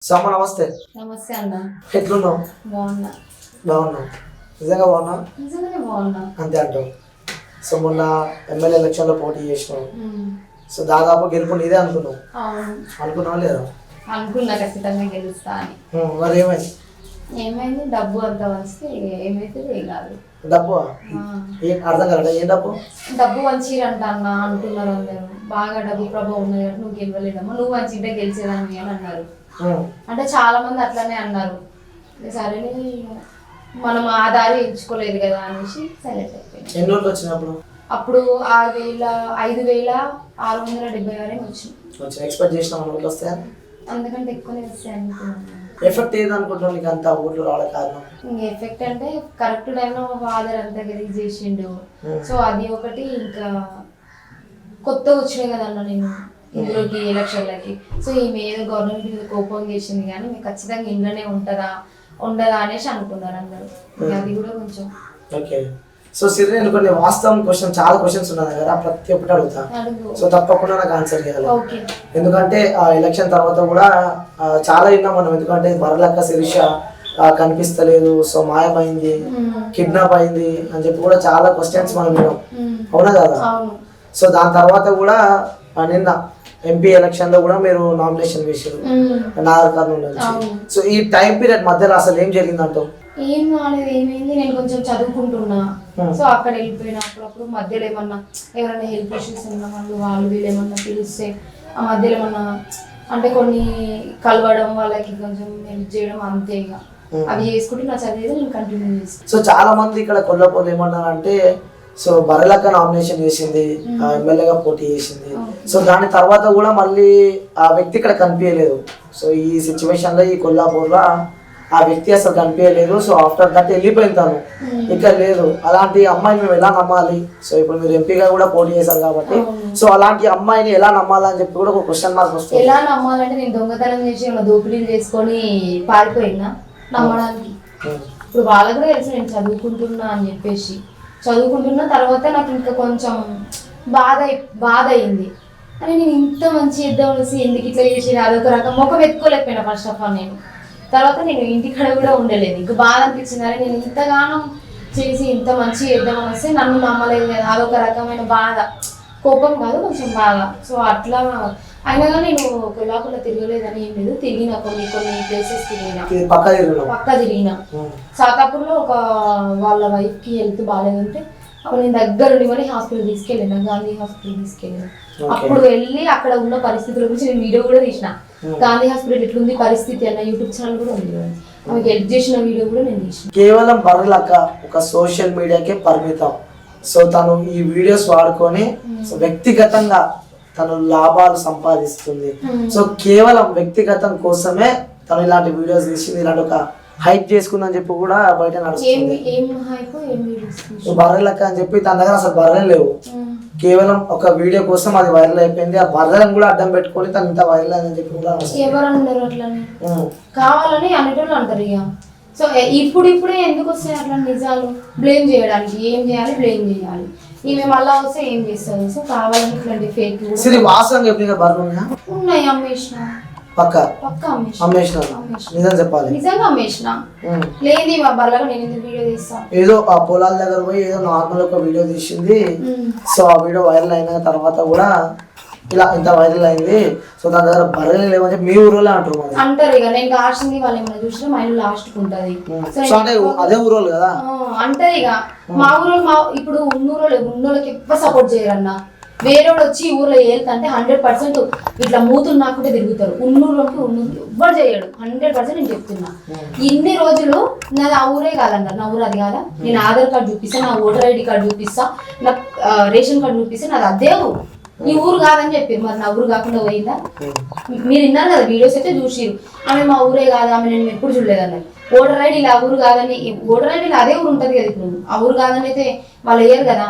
సమ్మ నమస్తే. నమస్తే అన్న. ఎట్లున్నావు? బాగున్నా. బాగున్నావు? నిజంగా బాగున్నావు? నిజంగానే బాగున్నా. అంతే అంటావు. సో మొన్న ఎమ్మెల్యే ఎలక్షన్లో పోటీ చేసినావు. సో దాదాపు గెలుపు నీదే అనుకున్నావు. అనుకున్నావా లేదా? అనుకున్నా ఖచ్చితంగా గెలుస్తా అని. మరి ఏమైంది? ఏమైంది? డబ్బు అంత వస్తే ఏమైతే ఏం కాదు. డబ్బు అర్థం కాదు. ఏం డబ్బు? డబ్బు వంచిరంట అన్న అంటున్నారు అందరూ. బాగా డబ్బు ప్రభావం ఉన్నది కాబట్టి నువ్వు గెలవలేదమ్మా, నువ్వు వంచింటే గెలిచేదాన్ని అని అన్నారు. అంటే చాలా మంది అట్లనే అన్నారు. సరే మనం ఆ దారి ఎంచుకోలేదు కదా అనేసి సైలెంట్ అయిపోయింది. ఎన్ని రోజులు వచ్చినప్పుడు? అప్పుడు 5,670 వచ్చింది. ఎక్స్పెక్ట్ చేసిన ఓట్లు వస్తాయా? అందుకంటే ఎక్కువనే వస్తాయి అనుకున్నాను. ఎఫెక్ట్ ఏది అనుకుంటున్నావు నీకు అంత ఓట్లు రావడం కారణం? ఇంకా ఎఫెక్ట్ అంటే కరెక్ట్ టైంలో మా ఫాదర్ అంతా గెలిచి చేసిండు. సో అది ఒకటి. ఇంకా కొత్తగా వచ్చినాయి కదన్నా నేను ఇందులోకి ఎలక్షన్లకి. సో ఈమె ఏదో గవర్నమెంట్ మీద కోపం చేసింది కానీ మీకు ఖచ్చితంగా ఇంట్లోనే ఉండదా అనేసి అనుకున్నారు అందరూ. అది కూడా కొంచెం ఓకే. సో సిరి, నేను కొన్ని వాస్తవం క్వశ్చన్, చాలా క్వశ్చన్స్ ఉన్నాయి కదా, ప్రతి ఒక్కటి అడుగుతా. సో తప్పకుండా నాకు ఆన్సర్ చేయాలి. ఎందుకంటే ఆ ఎలక్షన్ తర్వాత కూడా చాలా విన్నాం మనం. ఎందుకంటే బరలక్క శిరీష కనిపిస్తలేదు, సో మాయమైంది, కిడ్నాప్ అయింది అని చెప్పి కూడా చాలా క్వశ్చన్స్ మనం విన్నాం. అవునా కదా? సో దాని తర్వాత కూడా నిన్న ఎంపీ ఎలక్షన్ లో కూడా మీరు నామినేషన్ వేసారు నాగర్ కర్నూలు నుంచి. సో ఈ టైం పీరియడ్ మధ్యలో అసలు ఏం జరిగిందంటావు? ఏం కాలేదు. ఏమైంది, నేను కొంచెం చదువుకుంటున్నా. సో అక్కడ వెళ్ళిపోయినా అప్పుడప్పుడు మధ్యలో ఏమన్నా ఎవరైనా హెల్ప్ ఇష్యూస్ ఉన్న వాళ్ళు వీళ్ళు ఏమన్నా పిలిస్తే ఆ మధ్యలో ఏమన్నా అంటే కొన్ని కలవడం, వాళ్ళకి కొంచెం హెల్ప్ చేయడం, అంతే. ఇక అవి చేసుకుంటే నా చదివేది నేను కంటిన్యూ చేస్తాను. సో చాలా మంది ఇక్కడ కొల్లాపూర్లో ఏమన్నారు అంటే, సో బరలక్క నామినేషన్ చేసింది, ఎమ్మెల్యేగా పోటీ చేసింది. సో దాని తర్వాత కూడా మళ్ళీ ఆ వ్యక్తి ఇక్కడ కనిపించలేదు. సో ఈ సిచ్యువేషన్ లో ఈ కొల్లాపూర్లో ఆ వ్యక్తి అసలు కనిపించలేదు. సో ఆఫ్టర్ దట్ వెళ్ళిపోయింది తను, ఇక్కడ లేదు. అలాంటి అమ్మాయిని మేము ఎలా నమ్మాలి? సో ఇప్పుడు మీరు ఎంపీగా కూడా పోటీ చేశారు కాబట్టి, సో అలాంటి అమ్మాయిని ఎలా నమ్మాలని చెప్పి కూడా ఒక క్వశ్చన్ మార్క్ వస్తుంది. ఎలా నమ్మాలంటే నేను దొంగతనం చేసి దోపిడీలు చేసుకొని పారిపోయినా నమ్మడానికి. ఇప్పుడు వాళ్ళకు కూడా తెలుసు నేను చదువుకుంటున్నా అని చెప్పేసి. చదువుకుంటున్న తర్వాత నాకు ఇంకా కొంచెం బాధ అయింది. అని నేను ఇంత మంచి చేద్దాం అనేసి ఎందుకు ఇట్లా చేసి అదొక రకం ముఖం ఎత్తుకోలేకపోయినా ఫస్ట్ ఆఫ్ ఆల్. నేను తర్వాత నేను ఇంటికాడ కూడా ఉండలేదు. ఇంకా బాధ అనిపించింది. అరే నేను ఇంతగానం చేసి ఇంత మంచి చేద్దాం అనేసి నన్ను నమ్మలేదు కదా, అదొక రకమైన బాధ. కోపం కాదు, కొంచెం బాధ. సో అట్లా అయినా కానీ నేను కొల్లాపూర్లో తిరగలేదని ఏం లేదు. తిరిగిన కొన్ని ప్లేసెస్ పక్క తిరిగిన. సాతాపూర్లో ఒక వాళ్ళ వైఫ్కి హెల్త్ బాగాలేదంటే అప్పుడు నేను దగ్గరుండి మరి హాస్పిటల్ తీసుకెళ్ళిన, గాంధీ హాస్పిటల్ తీసుకెళ్ళిన. అప్పుడు వెళ్ళి అక్కడ ఉన్న పరిస్థితుల గురించి నేను వీడియో కూడా తీసిన. గాంధీ హాస్పిటల్ ఎట్లుంది పరిస్థితి అన్న యూట్యూబ్ ఛానల్ కూడా ఉంది. ఆమెకి హెల్ప్ చేసిన వీడియో కూడా నేను తీసిన. కేవలం బరలక్క ఒక సోషల్ మీడియాకే పరిమితం. సో తను ఈ వీడియోస్ వాడుకొని వ్యక్తిగతంగా తను లాభాలు సంపాదిస్తుంది. సో కేవలం వ్యక్తిగతం కోసమే తను ఇలాంటి వీడియోస్ తీసింది, ఇలాంటి ఒక హైప్ చేసుకుందని చెప్పి కూడా బయట నడుస్తుంది. బర్రెలక్క అని చెప్పి తన దగ్గర అసలు బర్రెలు లేవు. కేవలం ఒక వీడియో కోసం అది వైరల్ అయిపోయింది. ఆ బర్రెలను కూడా అడ్డం పెట్టుకొని తను ఇంత వైరల్ అని చెప్పి కూడా ఎవరన్నారు అట్లని కావాలని అనేటోళ్ళు అంటారు. ఇక సో ఇప్పుడే ఎందుకు వస్తాయి అట్లా నిజాలు బ్లేమ్ చేయడానికి? ఏం చేయాలి? బ్లేమ్ చేయాలి. ఈమె మళ్ళా వస్తే ఏం చేస్తారు? సో కావాలని ఇట్లాంటి ఫేక్ ఉన్నాయి. అమ్మేసిన నిజం చెప్పాలి, నిజంగా అమ్మేసిన. లేదు మా బర్రెలకు నేను ఎందుకు వీడియో తీస్తాను? ఏదో ఆ పొలాల దగ్గర పోయి ఏదో నార్మల్ ఒక వీడియో తీసింది. సో ఆ వీడియో వైరల్ అయిన తర్వాత కూడా ఇలా ఇంత వైరల్ అయింది. సో దాని దగ్గర బర్రెలు లేవని చెప్పి మీ ఊరోళ్ళే అంటారు. ఇక నేను కాసింది వాళ్ళు ఏమైనా చూసినా మా ఇల్లు లాస్ట్ ఉంటది. అదే ఊరోళ్ళు కదా అంటారు. ఇక మా ఊరోళ్ళు ఇప్పుడు ఉన్నోళ్ళకి ఎక్కువ సపోర్ట్ చేయరన్నా. వేరేవాడు వచ్చి ఈ ఊర్లో వెళ్తుంటే 100% ఇట్లా మూతులు నాకుంటే తిరుగుతారు. ఉన్నూరులోకి ఎవ్వరు చేయడు. 100% నేను చెప్తున్నా. ఇన్ని రోజులు నాది ఆ ఊరే కాదన్నారు. నా ఊరు అది కాదా? నేను ఆధార్ కార్డు చూపిస్తా, నా ఓటర్ ఐడి కార్డు చూపిస్తా, నాకు రేషన్ కార్డు చూపిస్తే నాది అదే ఊరు. ఈ ఊరు కాదని చెప్పారు. మరి నా ఊరు కాకుండా పోయిందా? మీరు విన్నారు కదా, వీడియోస్ అయితే చూసిరు. ఆమె మా ఊరే కాదు, ఆమె నేను ఎప్పుడు చూడలేదన్నారు. ఓటర్ ఐడి ఇలా ఊరు కాదని, ఓటర్ ఐడి అదే ఊరు ఉంటది కదా. ఇప్పుడు ఆ ఊరు కాదని అయితే వాళ్ళు వేయరు కదా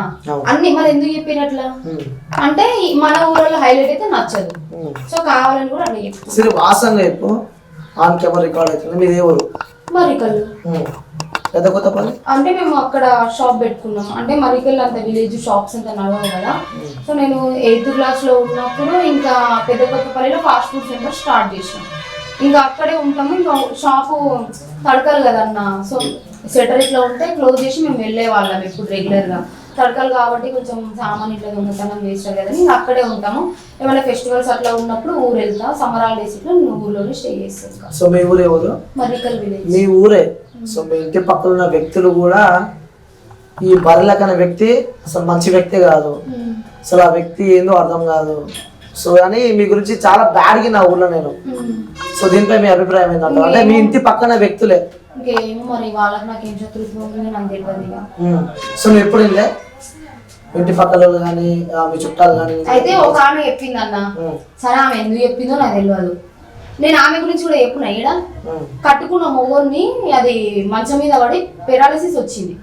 అన్ని. మరి ఎందుకు చెప్పారు అట్లా? అంటే మన ఊళ్ళో హైలైట్ అయితే నచ్చదు. సో కావాలని కూడా అట్లా చెప్తారు. మరికల్లు అంటే మేము అక్కడ షాప్ పెట్టుకున్నాం. అంటే మరికల్ అంత విలేజ్ షాప్స్ అంతా నడవవు కదా. సో నేను 8th క్లాస్ లో ఉన్నప్పుడు ఇంకా పెద్ద కొత్తపల్లిలో ఫాస్ట్ ఫుడ్ సెంటర్ స్టార్ట్ చేసాం. ఇంకా అక్కడే ఉంటాము. ఇంకా షాపు తడకలు కదన్న, సో షట్టర్ ఇట్లా ఉంటే క్లోజ్ చేసి మేము వెళ్ళే వాళ్ళం ఎప్పుడు రెగ్యులర్గా. తడకలు కాబట్టి కొంచెం సామాన్ ఇట్లా దొంగతనం చేస్తారు కదా, ఇంకా అక్కడే ఉంటాము. ఏమైనా ఫెస్టివల్స్ అట్లా ఉన్నప్పుడు ఊరు వెళ్తా, సమ్మర్ హాలిడేస్ ఇట్లా ఊర్లోనే స్టే చేస్తాం. సో మీ ఊరు ఎవరు? మర్రికల్ విలేజ్. మీ ఊరే. సో మీ ఇంటి పక్కన ఉన్న వ్యక్తులు కూడా ఈ బర్రెలక్ అనే వ్యక్తి అసలు మంచి వ్యక్తి కాదు, అసలు ఆ వ్యక్తి ఏందో అర్థం కాదు. సో అని మీ గురించి చాలా బ్యాడ్గా నా ఊర్లో నేను. సో దీనిపై మీ అభిప్రాయం ఏంటంటే, అంటే మీ ఇంటి పక్కన వ్యక్తులే ఇంకేమో మరి వాళ్ళకి నాకేం శత్రుత్వం ఉందో నాకు తెలియదు. సో నువ్వు ఎప్పుడు వెళ్ళే ఇంటి పక్కల వాళ్ళు కానీ మీ చుట్టాలు కానీ? అయితే ఒక ఆమె చెప్పింది అన్న, సరే ఆమె ఎందుకు చెప్పిందో నాకు తెలియదు. నేను ఆమె గురించి కూడా చెప్పున్నా. ఈడ కట్టుకున్న మొగోని అది మంచం మీద పడి పెరాలసిస్ వచ్చింది.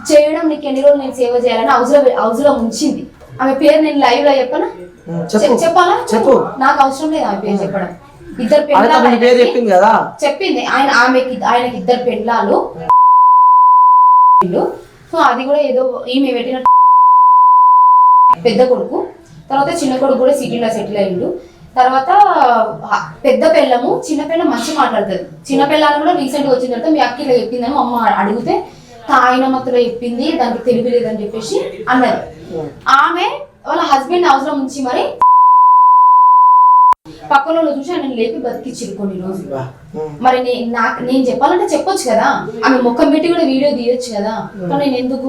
చేయడం నీకు ఎన్ని రోజులు నేను సేవ చేయాలని హౌస్ లో ఉంచింది. ఆమె పేరు నేను లైవ్ లో చెప్పనా? చెప్పాలా? చెప్పు. నాకు అవసరం లేదు ఆమె పేరు చెప్పడం. ఇద్దరు పెళ్ళాలు చెప్పింది ఆయనకి ఇద్దరు పెళ్ళాలు. సో అది కూడా ఏదో ఈమె పెట్టిన పెద్ద కొడుకు, తర్వాత చిన్న కొడుకు కూడా సిటీలో సెటిల్ అయ్యిండు. తర్వాత పెద్ద పిల్లము చిన్న పిల్ల మంచి మాట్లాడుతుంది. చిన్న పిల్లలు కూడా రీసెంట్ గా వచ్చిన తర్వాత మీ అక్క ఇలా చెప్పిందని అమ్మ అడిగితే తాయిన మత్తులో చెప్పింది, దానికి తెలివి లేదని చెప్పేసి అన్నది. ఆమె వాళ్ళ హస్బెండ్ అవసరం ఉంచి మరి పక్కన వాళ్ళు చూసి ఆయన లేపి బతికిచ్చిరు కొన్ని రోజులు. మరి నేను చెప్పాలంటే చెప్పొచ్చు కదా, ఆమె ముఖం పెట్టి కూడా వీడియో తీయొచ్చు కదా. కానీ నేను ఎందుకు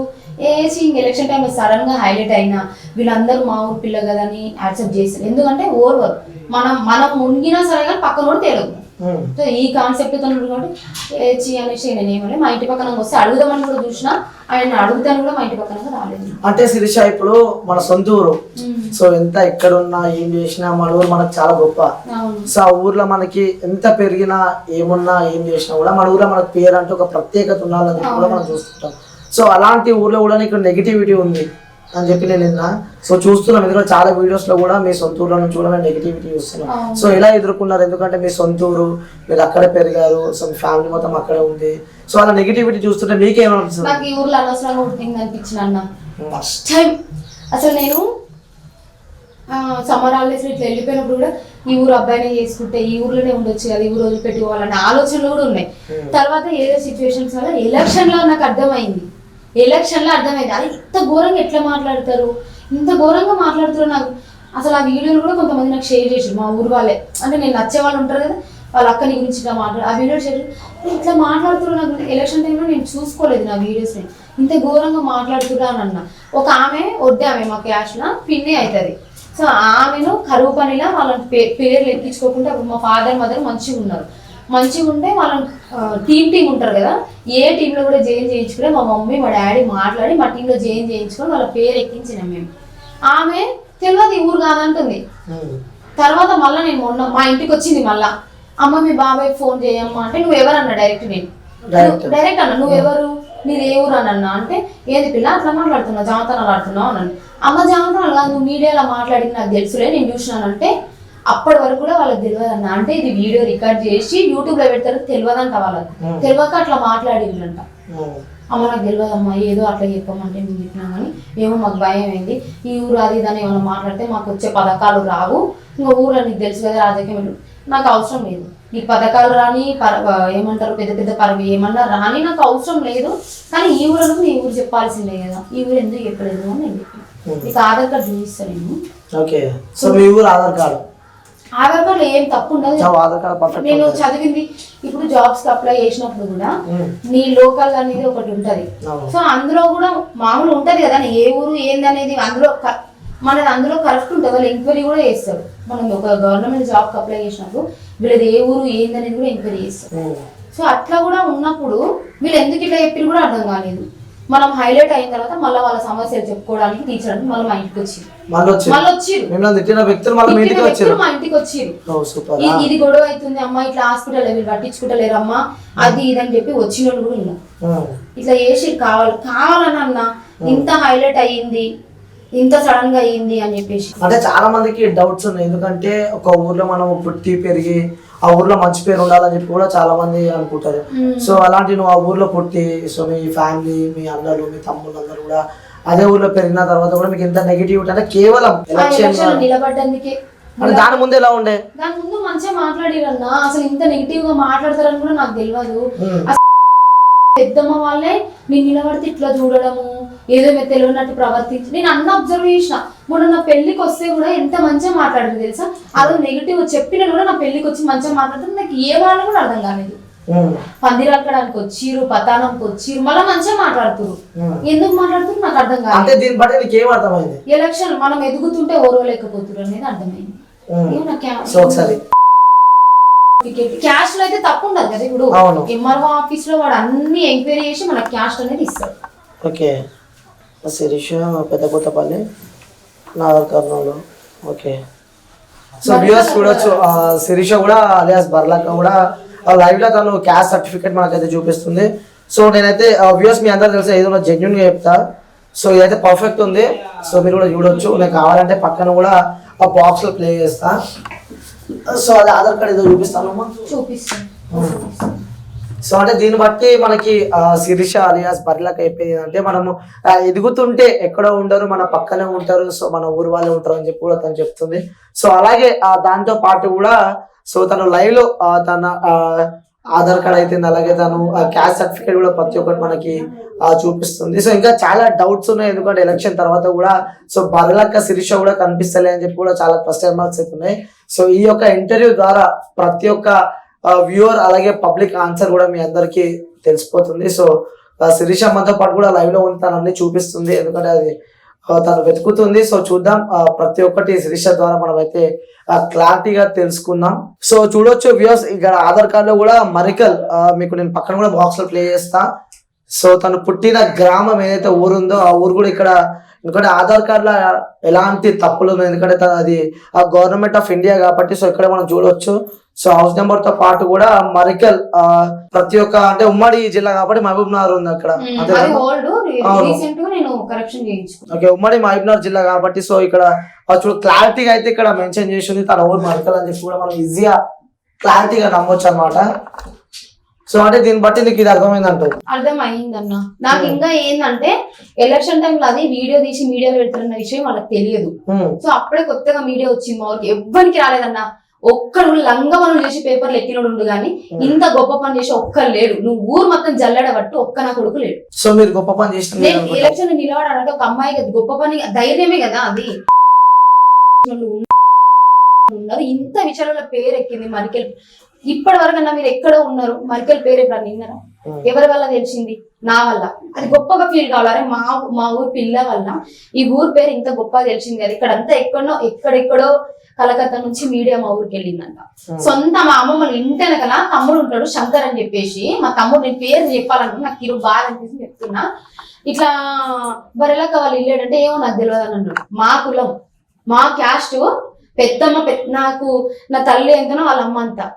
ఎలక్షన్ టైంలో సడన్ గా హైలైట్ అయినా వీళ్ళందరూ మా ఊరు పిల్ల కదా అని యాక్సెప్ట్ చేస్తారు. ఎందుకంటే ఓవర్ మనం మునిగినా సరే కానీ పక్కన కూడా తేలదు. సో ఈ కాన్సెప్ట్ తో కాబట్టి అనేసి నేనేమని మా ఇంటి పక్కన వస్తే అడుగుదామని కూడా చూసినా, ఆయన అడుగుతాను కూడా మా ఇంటి పక్కన రాలేదు. అంటే శిరీష ఇప్పుడు మన సొంత ఊరు. సో ఎంత ఎక్కడున్నా ఏం చేసినా మన ఊరు మనకు చాలా గొప్ప. సో ఆ ఊర్లో మనకి ఎంత పెరిగినా ఏమున్నా ఏం చేసినా కూడా మన ఊర్లో మనకు పేరు అంటే ఒక ప్రత్యేకత ఉండాలని కూడా మనం చూస్తుంటాం. సో అలాంటి ఊర్లో కూడా ఇక్కడ నెగిటివిటీ ఉంది అని చెప్పి నేను విన్నా. సో చూస్తున్నాం, ఎందుకంటే చాలా వీడియోస్ లో కూడా మీ సొంత ఊర్లో నుంచి కూడా మేము నెగిటివిటీ చూస్తున్నాం. సో ఎలా ఎదుర్కొన్నారు? ఎందుకంటే మీ సొంత ఊరు, మీరు అక్కడే పెరిగారు, సో మీ ఫ్యామిలీ మొత్తం అక్కడే ఉంది. సో అలా నెగిటివిటీ చూస్తుంటే మీకేమనిపిస్తుంది? నాకు ఈ ఊర్లో అనవసరంగా ఉంటుంది అనిపించిన అన్న. ఫస్ట్ టైం అసలు నేను సమ్మర్ హాలిడేస్ ఇట్లా వెళ్ళిపోయినప్పుడు కూడా ఈ ఊరు అబ్బాయినే చేసుకుంటే ఈ ఊర్లోనే ఉండొచ్చు కదా, ఈ ఊరు వదిలిపెట్టుకోవాలనే ఆలోచనలు కూడా ఉన్నాయి. తర్వాత ఏదో సిచ్యువేషన్స్ వల్ల ఎలక్షన్ లో నాకు అర్థమైంది. అది ఇంత ఘోరంగా ఎట్లా మాట్లాడతారు, ఇంత ఘోరంగా మాట్లాడుతారు. నాకు అసలు ఆ వీడియోలు కూడా కొంతమంది నాకు షేర్ చేసారు, మా ఊరు వాళ్ళే. అంటే నేను నచ్చే వాళ్ళు ఉంటారు కదా, వాళ్ళ అక్కని గురించి ఇట్లా మాట్లాడు ఆ వీడియో షేర్ ఇట్లా మాట్లాడుతున్నారు. నాకు ఎలక్షన్ టైంలో నేను చూసుకోలేదు నా వీడియోస్ని, ఇంత ఘోరంగా మాట్లాడుతున్నా అని అన్న. ఒక ఆమె వడ్డే ఆమె మా క్యాష్లో పిన్నే అవుతుంది. సో ఆమెను కరువు పనిలా వాళ్ళని పేర్లు ఎక్కించుకోకుండా మా ఫాదర్ మదర్ మంచిగా ఉన్నారు. మంచిగా ఉంటే వాళ్ళని టీం ఉంటారు కదా, ఏ టీంలో కూడా జాయిన్ చేయించుకుని మా మమ్మీ మా డాడీ మాట్లాడి మా టీంలో జాయిన్ చేయించుకొని వాళ్ళ పేరు ఎక్కించినాం మేము. ఆమె తెలియదు ఈ ఊరు కాదంటుంది. తర్వాత మళ్ళీ నేను మొన్న మా ఇంటికి వచ్చింది, మళ్ళా అమ్మ మీ బాబాయ్ ఫోన్ చేయమ్మా అంటే నువ్వు ఎవరన్నా డైరెక్ట్ అన్న నువ్వెవరు, నీది ఏ ఊరు అని అన్నా. అంటే ఏది పిల్ల అట్లా మాట్లాడుతున్నావు, జామతనాలు ఆడుతున్నావు అన్నాను. అమ్మ జామతనాలు కాదు, నువ్వు మీడియాలో మాట్లాడింది నాకు తెలుసులే, నేను చూసినానంటే అప్పటి వరకు కూడా వాళ్ళకి తెలియదు అన్న. అంటే ఇది వీడియో రికార్డ్ చేసి యూట్యూబ్ లో పెడతారు, తెలియదంట వాళ్ళకి. తెలియక అట్లా మాట్లాడిందంట. అమ్మ నాకు తెలియదమ్మా, ఏదో అట్లా చెప్పమంటే మేము చెప్పినా కానీ ఏమో మాకు భయం అయింది, ఈ ఊరు అది ఇదని ఏమైనా మాట్లాడితే మాకు వచ్చే పథకాలు రావు, ఇంకా ఊర్లో నీకు తెలుసు కదా రాజకీయం. నాకు అవసరం లేదు, నీకు పథకాలు రాని ఏమంటారు పెద్ద పెద్ద పరవి ఏమన్నా రాని నాకు అవసరం లేదు. కానీ ఈ ఊళ్ళకు నీ ఊరు చెప్పాల్సిందే కదా, ఈ ఊరు ఎందుకు చెప్పలేదు అని నేను చెప్పాను. నీకు ఆధార్ కార్డు చూపిస్తాను నేను. ఆధార్ కార్డు ఏం తప్పు ఉండదు. నేను చదివింది ఇప్పుడు జాబ్స్ కి అప్లై చేసినప్పుడు కూడా నీ లోకల్ అనేది ఒకటి ఉంటది. సో అందులో కూడా మామూలు ఉంటది కదా ఏ ఊరు ఏంది అనేది, మనది అందులో కరెక్ట్ ఉంటుంది. వాళ్ళు ఎంక్వైరీ కూడా చేస్తారు. మనం ఒక గవర్నమెంట్ జాబ్ కి అప్లై చేసినప్పుడు వీళ్ళది ఏ ఊరు ఏంది అనేది కూడా ఎంక్వైరీ చేస్తారు. సో అట్లా కూడా ఉన్నప్పుడు వీళ్ళు ఎందుకు ఇట్లా చెప్పి కూడా అర్థం కాలేదు. మనం హైలైట్ అయిన తర్వాత మళ్ళీ వాళ్ళ సమస్యలు చెప్పుకోవడానికి తీర్చడానికి మళ్ళీ మా ఇంటికి వచ్చి మా ఇంటికి వచ్చి ఇది గొడవ అవుతుంది అమ్మా, ఇట్లా హాస్పిటల్ వీళ్ళు పట్టించుకుంటలేరు అమ్మా, అది ఇది అని చెప్పి వచ్చిన వాళ్ళు కూడా ఉన్నారు. ఇట్లా చేసి కావాలని అన్న ఇంత హైలైట్ అయ్యింది, ఇంత సడన్ గా అయ్యింది అని చెప్పేసి. అంటే చాలా మందికి డౌట్స్ ఉన్నాయి, ఎందుకంటే ఒక ఊర్లో మనం పుట్టి పెరిగి ఆ ఊర్లో మంచి పేరు ఉండాలని చెప్పి కూడా చాలా మంది అనుకుంటారు. సో అలాంటి నువ్వు ఆ ఊర్లో పుట్టి, సో మీ ఫ్యామిలీ, మీ అన్నలు, మీ తమ్ముళ్ళు అందరూ కూడా అదే ఊర్లో పెరిగిన తర్వాత కూడా మీకు ఎంత నెగిటివిటీ అంటే కేవలం ఎలక్షన్ నిలబడ్డానికి అంటే దాని ముందు ఎలా ఉండే? దాని ముందు మంచిగా మాట్లాడిరన్నా, అసలు ఇంత నెగిటివ్ గా మాట్లాడతారని కూడా నాకు తెలియదు. పెద్దమ్మ వాళ్ళే నేను నిలబడితే ఇట్లా చూడడము, ఏదో మీరు తెలియనట్టు ప్రవర్తించి నేను అన్న అబ్జర్వ్ చేసిన. మొన్న నా పెళ్లికి వస్తే కూడా ఎంత మంచిగా మాట్లాడింది తెలుసా. అదో నెగిటివ్ చెప్పిన కూడా నా పెళ్లికి వచ్చి మంచిగా మాట్లాడుతుంది. నాకు ఏ వాళ్ళు కూడా అర్థం కాలేదు. పందిరక్కడానికి వచ్చిర్రు, పతానంకి వచ్చిర్రు, మళ్ళీ మంచిగా మాట్లాడుతురు. ఎందుకు మాట్లాడుతున్నారు నాకు అర్థం కాలేదు. ఎలక్షన్ మనం ఎదుగుతుంటే ఓర్వలేకపోతున్నారు అనేది అర్థమైంది. క్యాస్ట్ లో అయితే తప్పు ఉండదు కదా. ఇప్పుడు ఎంఆర్ఓ ఆఫీస్ లో వాడు అన్ని ఎంక్వైరీ చేసి మనకు క్యాస్ట్ అనేది ఇస్తాడు. Okay, Shirisha Peddakothapalli, Nagar Kurnool. Okay, so viewers చూడొచ్చు, శిరీష కూడా అలియాస్ బర్లక్క కూడా లైవ్ లో తను క్యాస్ట్ సర్టిఫికేట్ మనకైతే చూపిస్తుంది. సో నేనైతే వ్యూవర్స్ మీ అందరూ తెలిసి ఏదో జెన్యున్ గా చెప్తా. సో ఇదైతే పర్ఫెక్ట్ ఉంది. సో మీరు కూడా చూడొచ్చు. నేను కావాలంటే పక్కన కూడా ఆ బాక్స్ లో ప్లే చేస్తా. సో అది ఆధార్ కార్డ్ ఏదో చూపిస్తానమ్మా. సో అంటే దీన్ని బట్టి మనకి శిరీష అలియాస్ బర్లక్క అయిపోయింది అంటే మనము ఎదుగుతుంటే ఎక్కడో ఉండరు, మన పక్కనే ఉంటారు, సో మన ఊరు వాళ్ళే ఉంటారు అని చెప్పి కూడా తను చెప్తుంది. సో అలాగే దాంతో పాటు కూడా సో తను లైవ్ లో తన ఆధార్ కార్డ్ అయితే అలాగే తను క్యాస్ట్ సర్టిఫికేట్ కూడా ప్రతి ఒక్కటి మనకి చూపిస్తుంది. సో ఇంకా చాలా డౌట్స్ ఉన్నాయి, ఎందుకంటే ఎలక్షన్ తర్వాత కూడా సో బర్లక్క శిరీష కూడా కనిపిస్తలే అని చెప్పి కూడా చాలా క్వశ్చన్ మార్క్స్ అయితే ఉన్నాయి. సో ఈ యొక్క ఇంటర్వ్యూ ద్వారా ప్రతి ఒక్క వ్యూవర్ అలాగే పబ్లిక్ ఆన్సర్ కూడా మీ అందరికి తెలిసిపోతుంది. సో శిరీష మనతో పాటు కూడా లైవ్ లో ఉంది, తను అన్ని చూపిస్తుంది, ఎందుకంటే అది తను వెతుకుతుంది. సో చూద్దాం, ప్రతి ఒక్కటి శిరీష ద్వారా మనం అయితే క్లారిటీగా తెలుసుకుందాం. సో చూడొచ్చు వ్యూవర్స్, ఇక్కడ ఆధార్ కార్డ్ లో కూడా మరికల్ మీకు నేను పక్కన కూడా బాక్స్ లో ప్లే చేస్తా. సో తను పుట్టిన గ్రామం ఏదైతే ఊరుందో ఆ ఊరు కూడా ఇక్కడ, ఎందుకంటే ఆధార్ కార్డ్ లో ఎలాంటి తప్పులు ఉన్నాయి, ఎందుకంటే అది గవర్నమెంట్ ఆఫ్ ఇండియా కాబట్టి. సో ఇక్కడ మనం చూడవచ్చు. సో హౌస్ నెంబర్ తో పాటు కూడా మరికల్ ప్రతి ఒక్క అంటే ఉమ్మడి జిల్లా కాబట్టి మహబూబ్ నగర్ ఉంది అక్కడ. ఓకే, ఉమ్మడి మహబూబ్ నగర్ జిల్లా కాబట్టి. సో ఇక్కడ చూడు క్లారిటీగా అయితే ఇక్కడ మెన్షన్ చేసింది తన ఊరు మరికల్ అని చెప్పి కూడా మనం ఈజీగా క్లారిటీగా నమ్మొచ్చు అనమాట. సో అంటే దీన్ని బట్టి నీకు ఇది అర్థమైందంటారు? అర్థమైందన్న. నాకు ఇంకా ఏంటంటే ఎలక్షన్ టైంలో అది వీడియో తీసి మీడియాలో పెడతారన్న విషయం వాళ్ళకి తెలియదు. సో అప్పుడే కొత్తగా మీడియా వచ్చింది, మా ఊరికి ఎవ్వరికి రాలేదన్న. ఒక్కడు లంగమనం చేసి పేపర్లు ఎక్కినోడు గానీ ఇంత గొప్ప పని చేసి ఒక్కరు లేడు. నువ్వు ఊరు మొత్తం జల్లడబట్టు ఒక్క నా కొడుకు లేడు. సో మీరు గొప్ప పని చేసిన నేను ఎలక్షన్ నిలబడాలంటే ఒక అమ్మాయి గొప్ప పని ధైర్యమే కదా అది. ఉన్నారు ఇంత విషయాలలో పేరు ఎక్కింది మరికెల్. ఇప్పటి వరకన్నా మీరు ఎక్కడో ఉన్నారు, మరికెల్ పేరు ఎప్పుడు విన్నారా? ఎవరి వల్ల తెలిసింది? నా వల్ల. అది గొప్పగా ఫీల్ కావాలి. మా ఊరు పిల్ల వల్ల ఈ ఊరు పేరు ఇంత గొప్పగా తెలిసింది కదా. ఇక్కడంతా ఎక్కడెక్కడో కలకత్తా నుంచి మీడియా మా ఊరికి వెళ్ళిందంట. సొంత మా అమ్మమ్మ ఇంటి వెనకల తమ్ముడు ఉంటాడు శంకర్ అని చెప్పేసి, మా తమ్ముడు నేను పేరు చెప్పాలనుకున్నా, నాకు ఈరోజు బాగా అనిపిస్తుంది చెప్తున్నా. ఇట్లా బరెలక్క వాళ్ళు ఇల్లేడంటే ఏమో నాకు తెలియదు అని అన్నాడు. మా కులం, మా క్యాస్ట్, పెద్దమ్మ నాకు నా తల్లి ఎంతనో వాళ్ళ అమ్మ అంతా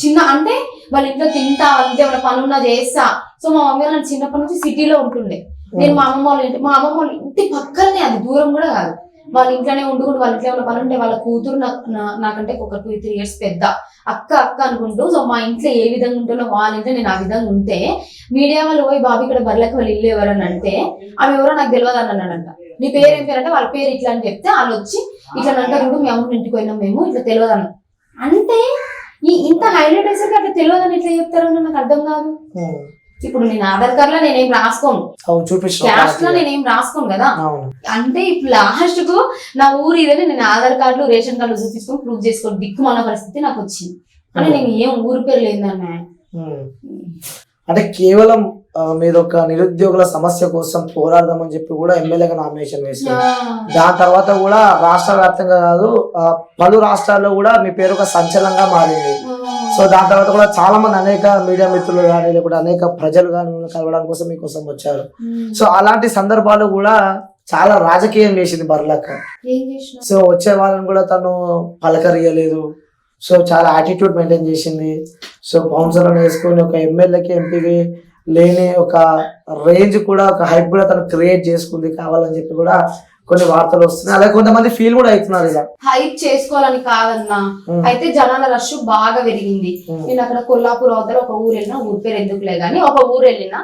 చిన్న, అంటే వాళ్ళ ఇంట్లో తింటా, వాళ్ళ ఇంట్లో ఏమైనా పనున్నా చేస్తా. సో మా మమ్మీ వాళ్ళ చిన్నప్పటి నుంచి సిటీలో ఉంటుండే. నేను మా అమ్మమ్మ వాళ్ళ ఇంటి పక్కనే, అది దూరం కూడా కాదు. వాళ్ళ ఇంట్లోనే ఉండుకుంటూ వాళ్ళ ఇంట్లో ఏమైనా పని ఉంటే వాళ్ళ కూతురు నాకంటే ఒక 2-3 years పెద్ద అక్క అనుకుంటూ. సో మా ఇంట్లో ఏ విధంగా ఉంటుందో వాళ్ళ ఇంట్లో నేను ఆ విధంగా ఉంటే, మీడియా వాళ్ళు పోయి బాబు ఇక్కడ బర్లకి వాళ్ళు ఇల్లు ఎవరని అంటే ఆమె ఎవరో నాకు తెలియదు అని అన్నాడంట. నీ పేరు ఏం పేరు అంటే వాళ్ళ పేరు ఇట్లా అని చెప్తే వాళ్ళు వచ్చి ఇట్లా అంటారు, మీ అమ్మ ఇంటికి పోయినాం మేము, ఇట్లా తెలియదు అన్న. అంటే ఇంత హైలైట్ అయ్యేసరికి అట్లా తెలియదని ఇట్లా చెప్తారని నాకు అర్థం కాదు. ఇప్పుడు నేను ఆధార్ కార్డ్ లో నేనేం రాసుకోను, క్యాస్ట్ లో నేనేం రాసుకోను కదా. అంటే ఇప్పుడు లాస్ట్ కు నా ఊరు ఇదని నేను ఆధార్ కార్డులు రేషన్ కార్డులు చూపించుకొని ప్రూవ్ చేసుకోండి దిక్కుమన్న పరిస్థితి నాకు వచ్చింది. అంటే నేను ఏం ఊరు పేరు లేదన్నా. అంటే కేవలం మీరు ఒక నిరుద్యోగుల సమస్య కోసం పోరాడదామని చెప్పి కూడా ఎమ్మెల్యేగా నామినేషన్ వేశారు. దాని తర్వాత కూడా రాష్ట్ర వ్యాప్తంగా కాదు పలు రాష్ట్రాల్లో కూడా మీ పేరు ఒక సంచలనంగా మారింది. సో దాని తర్వాత కూడా చాలా మంది అనేక మీడియా మిత్రులు కానీ లేకపోతే అనేక ప్రజలు కానీ కలవడం కోసం మీకోసం వచ్చారు. సో అలాంటి సందర్భాలు కూడా చాలా రాజకీయం చేసింది బర్లక్క. సో వచ్చే వాళ్ళని కూడా తను పలకరియలేదు. సో చాలా యాటిట్యూడ్ మెయింటైన్ చేసింది. సో బౌన్సర్లను వేసుకొని ఒక ఎమ్మెల్యేకి ఎంపీకి లేని ఒక రేంజ్ కూడా, ఒక హైప్ కూడా తను క్రియేట్ చేసుకుంది కావాలని చెప్పి కూడా కొన్ని వార్తలు వస్తున్నాయి. అలాగే కొంతమంది ఫీల్ కూడా అవుతున్నారు ఇలా హైప్ చేసుకోవాలని కాదన్నా. అయితే జనాల రష్ బాగా పెరిగింది. నేను అక్కడ కొల్లాపూర్ అవతల ఒక ఊరు వెళ్ళినా, ఊరి పేరు ఎందుకులే గానీ ఒక ఊరు వెళ్ళినా,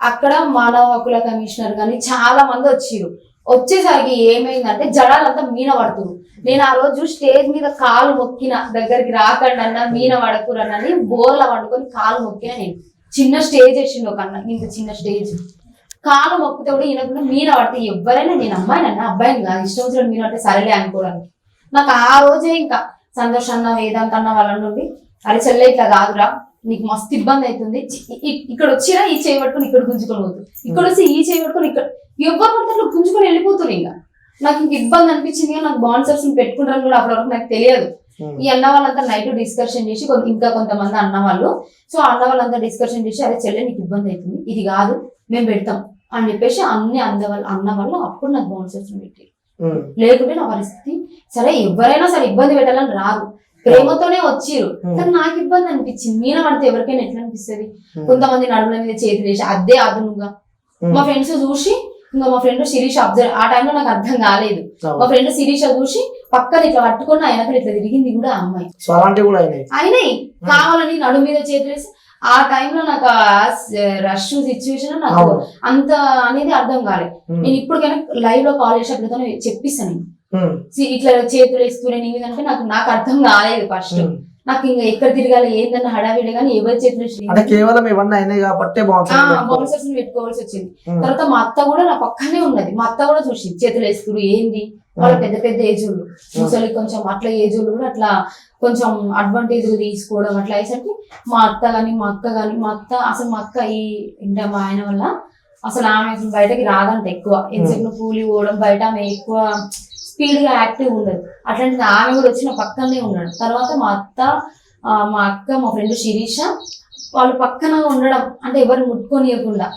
అక్కడ మానవ హక్కుల కమిషనర్ గాని చాలా మంది వచ్చిర్రు. వచ్చేసరికి ఏమైందంటే జడాలంతా మీన పడుతుంది. నేను ఆ రోజు స్టేజ్ మీద కాలు మొక్కిన, దగ్గరికి రాకండి అన్న, మీన పడకూరని బోర్ల వండుకొని కాలు మొక్కిన. నేను చిన్న స్టేజ్ వేసిండు ఒక అన్న, ఇంత చిన్న స్టేజ్, కాలు మొక్కితే కూడా ఈయనకుండా మీన పడితే ఎవరైనా, నేను అమ్మాయినన్నా అబ్బాయిని కాదు, ఇష్టం వచ్చిన మీన పడితే సరేలే అనుకోవడానికి. నాకు ఆ రోజే ఇంకా సంతోష్ అన్న, వేదాంత్ అన్న వాళ్ళ నుండి, అరే చెల్లె ఇట్లా కాదురా, నీకు మస్తు ఇబ్బంది అవుతుంది, ఇక్కడ వచ్చినా ఈ చేయి పట్టుకొని ఇక్కడ గుంజుకొని పోతుంది, ఇక్కడ వచ్చి ఈ చేయి పట్టుకొని ఇక్కడ, ఎవరు పడితే గుంజుకొని వెళ్ళిపోతుంది. ఇంకా నాకు ఇంక ఇబ్బంది అనిపించింది. నాకు బాన్సర్స్ పెట్టుకుంటారని కూడా అప్పటి వరకు నాకు తెలియదు. ఈ అన్న వాళ్ళంతా నైట్ డిస్కషన్ చేసి, ఇంకా కొంతమంది అన్న వాళ్ళు, సో అన్న వాళ్ళంతా డిస్కషన్ చేసి, అరే చెల్లె నీకు ఇబ్బంది అవుతుంది, ఇది కాదు మేము పెడతాం అని చెప్పేసి అన్ని అన్న వాళ్ళు అప్పుడు నాకు బాన్సర్స్ పెట్టి, లేకుంటే నా పరిస్థితి సరే ఎవరైనా సరే ఇబ్బంది పెట్టాలని రాదు, ప్రేమతోనే వచ్చిర్రు. కానీ నాకు ఇబ్బంది అనిపించింది. మీన పడితే ఎవరికైనా ఎట్లా అనిపిస్తుంది? కొంతమంది నడుముల మీద చేతులు వేసి అదే అదునుగా మా ఫ్రెండ్స్ చూసి, ఇంకా మా ఫ్రెండ్ శిరీష అబ్జర్వ్, ఆ టైంలో నాకు అర్థం కాలేదు, మా ఫ్రెండ్ శిరీష చూసి పక్కన ఇట్లా పట్టుకున్న ఆయనకు ఇట్లా తిరిగింది కూడా ఆ అమ్మాయి. అయినాయి కావాలని నడుము మీద చేతులు వేసి. ఆ టైంలో నాకు రష్ సిచ్యువేషన్ నాకు అంత అనేది అర్థం కాలేదు. నేను ఇప్పటికైనా లైవ్ లో కాల్ చేసేటప్పుడు చెప్పిస్తాను, ఇట్లా చేతులు వేస్తూ నేను ఏదంటే నాకు అర్థం కాలేదు ఫస్ట్. నాకు ఇంకా ఎక్కడ తిరగాలి ఏందన్న హడావిడి, కానీ ఎవరి చేతులు బౌన్సర్స్ పెట్టుకోవాల్సి వచ్చింది. తర్వాత మా అత్త కూడా నా పక్కనే ఉన్నది, మా అత్త కూడా చూసి చేతులు వేస్తున్నారు ఏంది, వాళ్ళ పెద్ద పెద్ద ఏజ్ వాళ్ళు, ముసలి కొంచెం అట్లా ఏజ్ వాళ్ళు కూడా అట్లా కొంచెం అడ్వాంటేజ్ తీసుకోవడం అట్లా అయ్యేసరికి మా అత్త గాని మా అక్క గాని, మా అక్క ఈ ఇంట మా ఆయన వల్ల అసలు ఆమె బయటకి రాదంట ఎక్కువ, ఎంతసేపు కూలి పోవడం బయట, ఆమె ఎక్కువ స్పీడ్ గా యాక్టివ్ ఉండదు. అట్లాంటిది ఆమె కూడా వచ్చిన పక్కనే ఉన్నాడు. తర్వాత మా అత్త, మా అక్క, మా ఫ్రెండ్ శిరీష వాళ్ళు పక్కన ఉండడం, అంటే ఎవరు ముట్టుకొనియకుండా,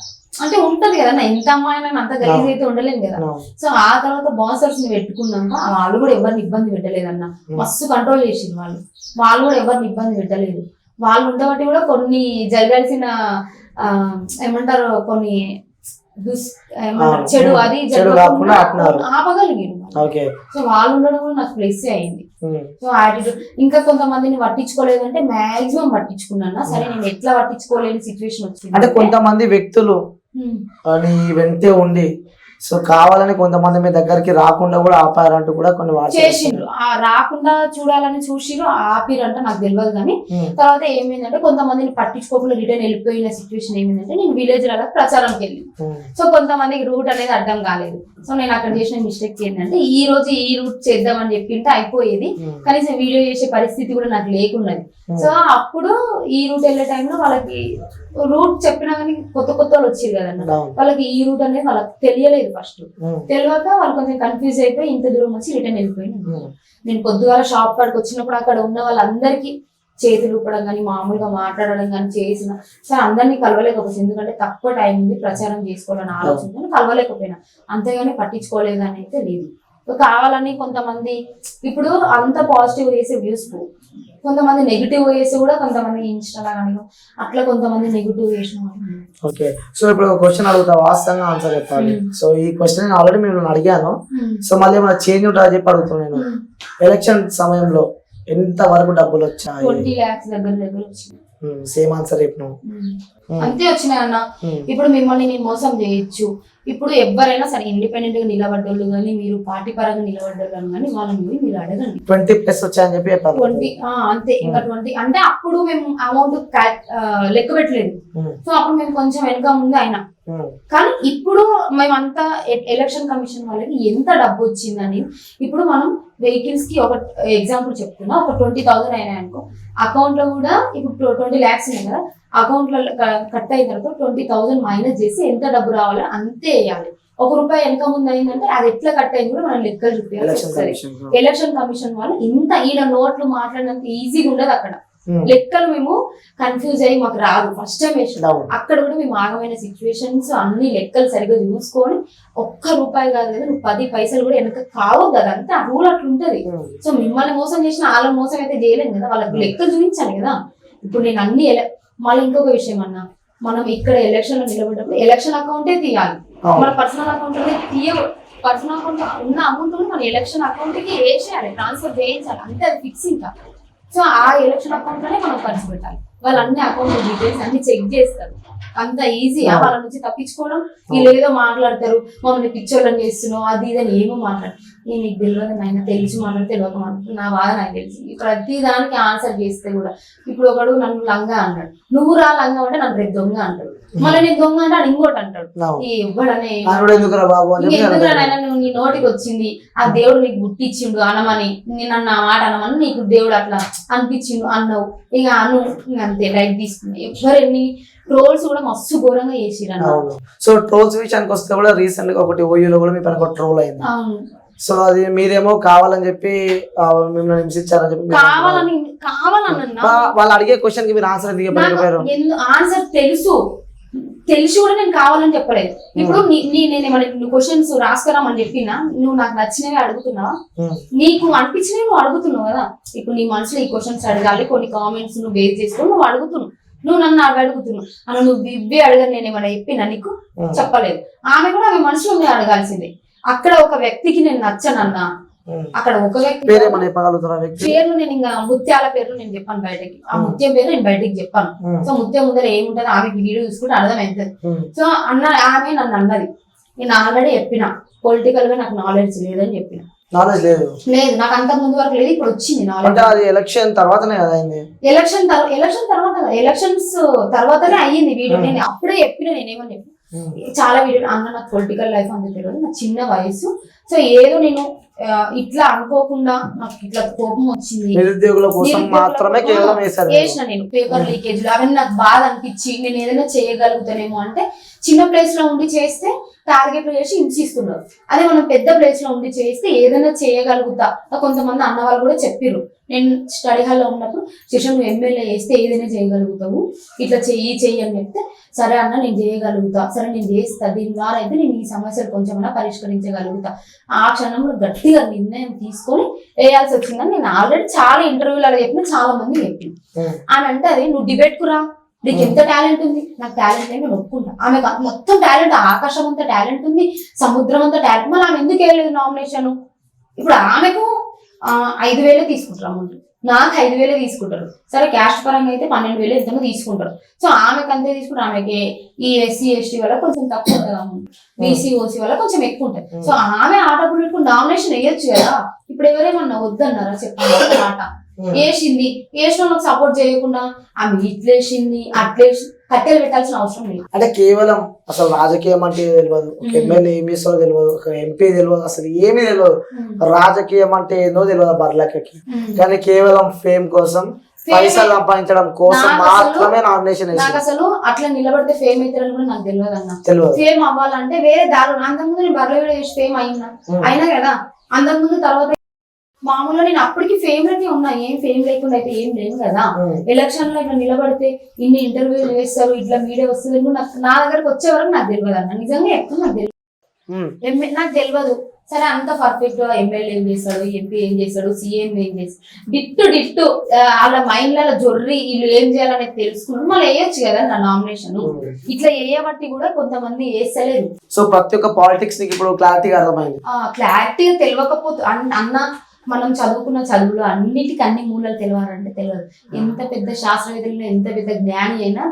అంటే ఉంటది కదా ఎంత అమ్మాయినా అంత గలీజ్ అయితే ఉండలేము కదా. సో ఆ తర్వాత బాన్సర్స్ ని పెట్టుకున్నాక వాళ్ళు కూడా ఎవరిని ఇబ్బంది పెట్టలేదన్న, మస్తు కంట్రోల్ చేసింది వాళ్ళు కూడా ఎవరిని ఇబ్బంది పెట్టలేదు. వాళ్ళు ఉండబట్టి కూడా కొన్ని జరగాల్సిన ఏమంటారు కొన్ని చెడు అది ఆపగలిగారు. సో వాళ్ళు ఉండడం కూడా నాకు ప్లస్ అయింది. సో యాటిట్యూడ్ ఇంకా కొంతమందిని పట్టించుకోలేదంటే మాక్సిమం పట్టించుకున్నా. సరే నేను ఎట్లా పట్టించుకోలేని సిచ్యువేషన్ వచ్చింది అంటే కొంతమంది వ్యక్తులు వెంటే ఉండి సో కావాలని కొంతమంది మీ దగ్గరికి రాకుండా కూడా ఆపారంటూ కూడా కొన్ని చేసిండ్రు. రాకుండా చూడాలని చూసిరు, ఆపిరంట నాకు తెలియదు. కానీ తర్వాత ఏమైందంటే కొంతమందిని పట్టించుకోకుండా రిటర్న్ వెళ్ళిపోయిన సిచ్యువేషన్ ఏమైందంటే నేను విలేజ్ లలో ప్రచారంకి వెళ్ళి, సో కొంతమందికి రూట్ అనేది అర్థం కాలేదు. సో నేను అక్కడ చేసిన మిస్టేక్ ఏంటంటే ఈ రోజు ఈ రూట్ చేద్దామని చెప్పింటే అయిపోయేది, కనీసం వీడియో చేసే పరిస్థితి కూడా నాకు లేకున్నది. సో అప్పుడు ఈ రూట్ వెళ్ళే టైంలో వాళ్ళకి రూట్ చెప్పినా కానీ కొత్త వాళ్ళు వచ్చారు కదన్న, వాళ్ళకి ఈ రూట్ అనేది వాళ్ళకి తెలియలేదు. ఫస్ట్ తెలియక వాళ్ళు కొంచెం కన్ఫ్యూజ్ అయిపోయి ఇంత దూరం వచ్చి రిటర్న్ వెళ్ళిపోయింది. నేను పొద్దుగాల షాప్ కాడికి వచ్చినప్పుడు అక్కడ ఉన్న వాళ్ళందరికీ చేతులు ఊపడం కానీ మామూలుగా మాట్లాడడం కానీ చేసిన సరే అందరినీ కలవలేకపోయింది. ఎందుకంటే తక్కువ టైం ఉంది, ప్రచారం చేసుకోవాలని ఆలోచన కలవలేకపోయినా, అంతేగాని పట్టించుకోలేదని అయితే లేదు. కావాలని కొంతమంది ఇప్పుడు అంత పాజిటివ్ వేసే వ్యూస్ కొంతమంది నెగిటివ్ వేసి కూడా కొంతమంది ఇన్స్టాలా కానీ అట్లా కొంతమంది నెగిటివ్ వేసిన. ఓకే, సో ఇప్పుడు క్వశ్చన్ అడుగుతా, వాస్తవంగా ఆన్సర్ చెప్పాలి. సో ఈ క్వశ్చన్ ఆల్రెడీ మేము అడిగాను, సో మళ్ళీ ఏమైనా చేంజ్ ఉంటుందా చెప్పి అడుగుతున్నాను. ఎలక్షన్ సమయంలో ఎంత వరకు డబ్బులు వచ్చాయి? 20 lakhs దగ్గర వచ్చినాయి. సేమ్ ఆన్సర్ చెప్పిన అంతే వచ్చినాయి అన్న. ఇప్పుడు మిమ్మల్ని నేను మోసం చేయొచ్చు. ఇప్పుడు ఎవరైనా సరే ఇండిపెండెంట్ గా నిలబడ్డోళ్ళు కానీ మీరు పార్టీ పరంగా నిలబడ్డోళ్ళు కానీ వాళ్ళని మీరు అడగండి. 20+ వచ్చాయని చెప్పి 20 అంతే. ఇంకా 20 అంటే అప్పుడు మేము అమౌంట్ లెక్క పెట్టలేదు. సో అప్పుడు మేము కొంచెం వెనక ముందు అయినా, కానీ ఇప్పుడు మేమంతా ఎలక్షన్ కమిషన్ వాళ్ళకి ఎంత డబ్బు వచ్చిందని ఇప్పుడు మనం వెహికల్స్ కి ఒక ఎగ్జాంపుల్ చెప్తున్నా, ఒక 20,000 అయినాయి అనుకో, అకౌంట్ లో కూడా ఇప్పుడు 20 lakhs ఉన్నాయి కదా, అకౌంట్ లో కట్ అయిన తర్వాత 20,000 మైనస్ చేసి ఎంత డబ్బు రావాలో అంతే వేయాలి. ₹1 వెనక ముందు అయిందంటే అది ఎట్లా కట్ అయింది కూడా మనం లెక్కలు చూపించాల్సి వస్తుంది. ఎలక్షన్ కమిషన్ వాళ్ళు ఇంత ఈడ నోట్లు మాట్లాడినంత ఈజీగా ఉండదు. అక్కడ లెక్కలు మేము కన్ఫ్యూజ్ అయ్యి మాకు రాదు ఫస్ట్ టైం వేసినాం. అక్కడ కూడా మేము ఆగమైన సిచ్యువేషన్స్ అన్ని లెక్కలు సరిగ్గా చూసుకొని ₹1 కాదు కదా, నువ్వు 10 పైసలు కూడా వెనక కావద్దు. అదంతా ఆ రూల్ అట్లా ఉంటది. సో మిమ్మల్ని మోసం చేసిన వాళ్ళని మోసం అయితే చేయలేము కదా, వాళ్ళకి లెక్కలు చూపించాలి కదా. ఇప్పుడు నేను అన్ని మళ్ళీ ఇంకొక విషయం అన్నా, మనం ఇక్కడ ఎలక్షన్ లో నిలబడ్డప్పుడు ఎలక్షన్ అకౌంటే తీయాలి, మన పర్సనల్ అకౌంట్ పర్సనల్ అకౌంట్ ఉన్న అమౌంట్ మన ఎలక్షన్ అకౌంట్ కి వేసేయాలి, ట్రాన్స్ఫర్ చేయించాలి, అంతే అది ఫిక్స్. ఇంకా సో ఆ ఎలక్షన్ అకౌంట్ లోనే మనం ఖర్చు పెట్టాలి. వాళ్ళ అన్ని అకౌంట్ డీటెయిల్స్ అన్ని చెక్ చేస్తారు. అంత ఈజీయా వాళ్ళ నుంచి తప్పించుకోవడం? వీళ్ళు ఏదో మాట్లాడతారు, మమ్మల్ని పిచ్చోళ్ళని చేస్తున్నావు అది ఇదని ఏమో మాట్లాడు. నేను నీకు తెలియదు నాయన, తెలిసి మాట్లాడితే తెలియక మాట్లాడు, నా బాధ నాకు తెలిసి ప్రతి దానికి ఆన్సర్ చేస్తే కూడా. ఇప్పుడు ఒకడు నన్ను లంగా అన్నాడు, నువ్వు రా లంగా అంటే నన్ను రేపు దొంగ అంటాడు, మళ్ళీ నేను దొంగ అంటే అది ఇంకోటి అంటాడు. ఇవ్వడనే ఎందుకురా నువ్వు నీ నోటికి వచ్చింది ఆ దేవుడు నీకు గుట్టిచ్చిండు అనమని, నేను అన్న మాట అనమని నీకు దేవుడు అట్లా అనిపించిండు అన్నావు, ఇక అను అంతే లైట్ తీసుకున్నా. ఎవరెన్ని ట్రోల్స్ కూడా మస్తు ఘోరంగా చేసిరన్న. సో ట్రోల్స్ విషయానికి వస్తే కూడా రీసెంట్ గా ఒకటి ఓయూలో కూడా మీ పైన ఒక ట్రోల్ అయింది. అవును. సో అది మీరేమో కావాలని చెప్పి మిమ్మల్ని హింసించారని చెప్పి కావాలన్నా వాళ్ళు అడిగే క్వశ్చన్ కి మీరు ఆన్సర్ ఎందుకు చెప్పలేకపోయారు? ఆన్సర్ తెలిసి కూడా నేను కావాలని చెప్పలేదు. ఇప్పుడు నేను క్వశ్చన్స్ రాసుకురామని చెప్పినా, నువ్వు నాకు నచ్చినవి అడుగుతున్నావా, నీకు అనిపించినవి నువ్వు అడుగుతున్నావు కదా. ఇప్పుడు నీ మనసులో ఈ క్వశ్చన్స్ అడగాలి, కొన్ని కామెంట్స్ నువ్వు బేస్ చేసుకొని నువ్వు అడుగుతున్నావు, నువ్వు నన్ను అడుగుతున్నావు అన్న, నువ్వు ఇవే అడగని నేను ఏమైనా చెప్పినా నీకు చెప్పలేదు. ఆమె కూడా ఆమె మనసులో నేను అడగాల్సిందే. అక్కడ ఒక వ్యక్తికి నేను నచ్చనన్నా, అక్కడ ఒక వ్యక్తి పేర్లు నేను ఇంకా ముత్యాల పేర్లు నేను చెప్పాను బయటకి, ఆ ముత్యం పేరు నేను బయటకి చెప్పాను. సో ముత్యం ముందర ఏముంటది ఆమెకి వీడియో చూసుకుంటే అర్థమవుతుంది. సో ఆమె నన్ను అన్నది, నేను ఆల్రెడీ చెప్పిన పొలిటికల్ గా నాకు నాలెడ్జ్ లేదని చెప్పిన. నాలెడ్జ్ లేదు నాకు అంత ముందు వరకు లేదు, ఇప్పుడు వచ్చింది నాలెడ్జ్. అది ఎలక్షన్ తర్వాతనే కదా అయింది. ఎలక్షన్స్ తర్వాతనే అయ్యింది వీడియో. నేను అప్పుడే చెప్పిన, నేనేమని చెప్పిన చాలా వీడియో అన్న, నాకు పొలిటికల్ లైఫ్ అంత తెలియదు, నా చిన్న వయసు, సో ఏదో నేను ఇట్లా అనుకోకుండా నాకు ఇట్లా కోపం వచ్చింది, నిరుద్యోగుల కోసం మాత్రమే చేసిన నేను పేపర్ లీకేజ్లు అవన్నీ నాకు బాధ అనిపించి నేను ఏదైనా చేయగలుగుతానేమో అంటే, చిన్న ప్లేస్ లో ఉండి చేస్తే టార్గెట్లు చేసి హింసిస్తున్నారు. అదే మనం పెద్ద ప్లేస్ లో ఉండి చేస్తే ఏదైనా చేయగలుగుతా. కొంతమంది అన్న వాళ్ళు కూడా చెప్పిర్రు, నేను స్టడీ హాల్లో ఉన్నప్పుడు శిక్షణ నువ్వు ఎమ్మెల్యే చేస్తే ఏదైనా చేయగలుగుతావు, ఇట్లా చెయ్యి అని చెప్తే, సరే అన్న నేను చేయగలుగుతా, సరే నేను చేస్తా, దీని ద్వారా అయితే నేను ఈ సమస్యలు కొంచెమైనా పరిష్కరించగలుగుతా. ఆ క్షణంలో గట్టిగా నిర్ణయం తీసుకొని వేయాల్సి వచ్చిందని నేను ఆల్రెడీ చాలా ఇంటర్వ్యూలలో చెప్పిన, చాలా మంది చెప్పిన. అని అంటే అది నువ్వు డిబేట్ కురా, నీకు ఎంత టాలెంట్ ఉంది, నాకు టాలెంట్ నేను ఒప్పుకుంటా. ఆమె మొత్తం టాలెంట్, ఆకాశం అంతా టాలెంట్ ఉంది, సముద్రం అంతా టాలెంట్, మళ్ళీ ఆమె ఎందుకు వేయలేదు నామినేషన్? ఇప్పుడు ఆమెకు 5,000 తీసుకుంటారు అమౌంట్, నాకు 5,000 తీసుకుంటారు. సరే క్యాస్ట్ పరంగా అయితే 12,000 ఎంతనో తీసుకుంటారు. సో ఆమెకు అంతే తీసుకుంటారు. ఆమెకి ఈ ఎస్సీ ఎస్టీ వల్ల కొంచెం తక్కువ ఉంటుంది అమౌంట్, బీసీ ఓసీ వల్ల కొంచెం ఎక్కువ ఉంటుంది. సో ఆమె ఆట పెట్టుకుని నామినేషన్ వేయొచ్చు కదా. ఇప్పుడు ఎవరేమన్నా వద్దన్నారా చెప్పండి? ఆట వేసింది, వేసిన వాళ్ళకి సపోర్ట్ చేయకుండా ఆమె ఇట్లేసింది అట్లేసి కట్టెలు పెట్టాల్సిన అవసరం లేదు. అంటే కేవలం అసలు రాజకీయం అంటే తెలియదు, ఒక ఎమ్మెల్యే ఏమి ఇస్తారో తెలియదు, ఒక ఎంపీ తెలియదు, అసలు ఏమీ తెలియదు, రాజకీయం అంటే ఏందో తెలియదు బర్లకి. కానీ కేవలం ఫేమ్ కోసం, పైసలు సంపాదించడం కోసం మాత్రమే నామినేషన్. నాకు అసలు అట్లా నిలబడితే ఫేమ్ అవుతారని కూడా నాకు తెలియదు అన్న. ఫేమ్ అవ్వాలంటే వేరే దారులు, అంతకుముందు నేను బర్ల వీడియో చేసి ఫేమ్ అయినా కదా, అంతకుముందు తర్వాత మామూలుగా నేను అప్పటికి ఫేమ్ లోనే ఉన్నా, ఏం ఫేమ్ లేకుండా అయితే ఏం లేదు కదా. ఎలక్షన్ లో ఇట్లా నిలబడితే ఇన్ని ఇంటర్వ్యూలు చేస్తారు, ఇట్లా మీడియా వస్తుంది, నా దగ్గరకు వచ్చే వరకు నాకు తెలియదు అన్న, నిజంగా ఎక్కువ నాకు తెలియదు, నాకు తెలియదు. సరే అంత పర్ఫెక్ట్ గా ఎమ్మెల్యే ఏం చేస్తాడు, ఎంపీ ఏం చేస్తాడు, సీఎం ఏం చేస్తాడు, డిట్టు వాళ్ళ మైండ్ లలో జొర్రి వీళ్ళు ఏం చేయాలనేది తెలుసుకున్నాడు, మళ్ళీ వేయొచ్చు కదా నా నామినేషన్. ఇట్లా వేయబట్టి కూడా కొంతమంది వేస్తలేరు. సో ప్రతి ఒక్క పాలిటిక్స్ ఇప్పుడు క్లారిటీగా అర్థమైంది. క్లారిటీగా తెలియకపోతే అన్న, మనం చదువుకున్న చదువులో అన్నిటికీ అన్ని మూలాలు తెలియాలంటే తెలియదు. ఎంత పెద్ద శాస్త్రవేత్తలు, ఎంత పెద్ద జ్ఞాని అయినా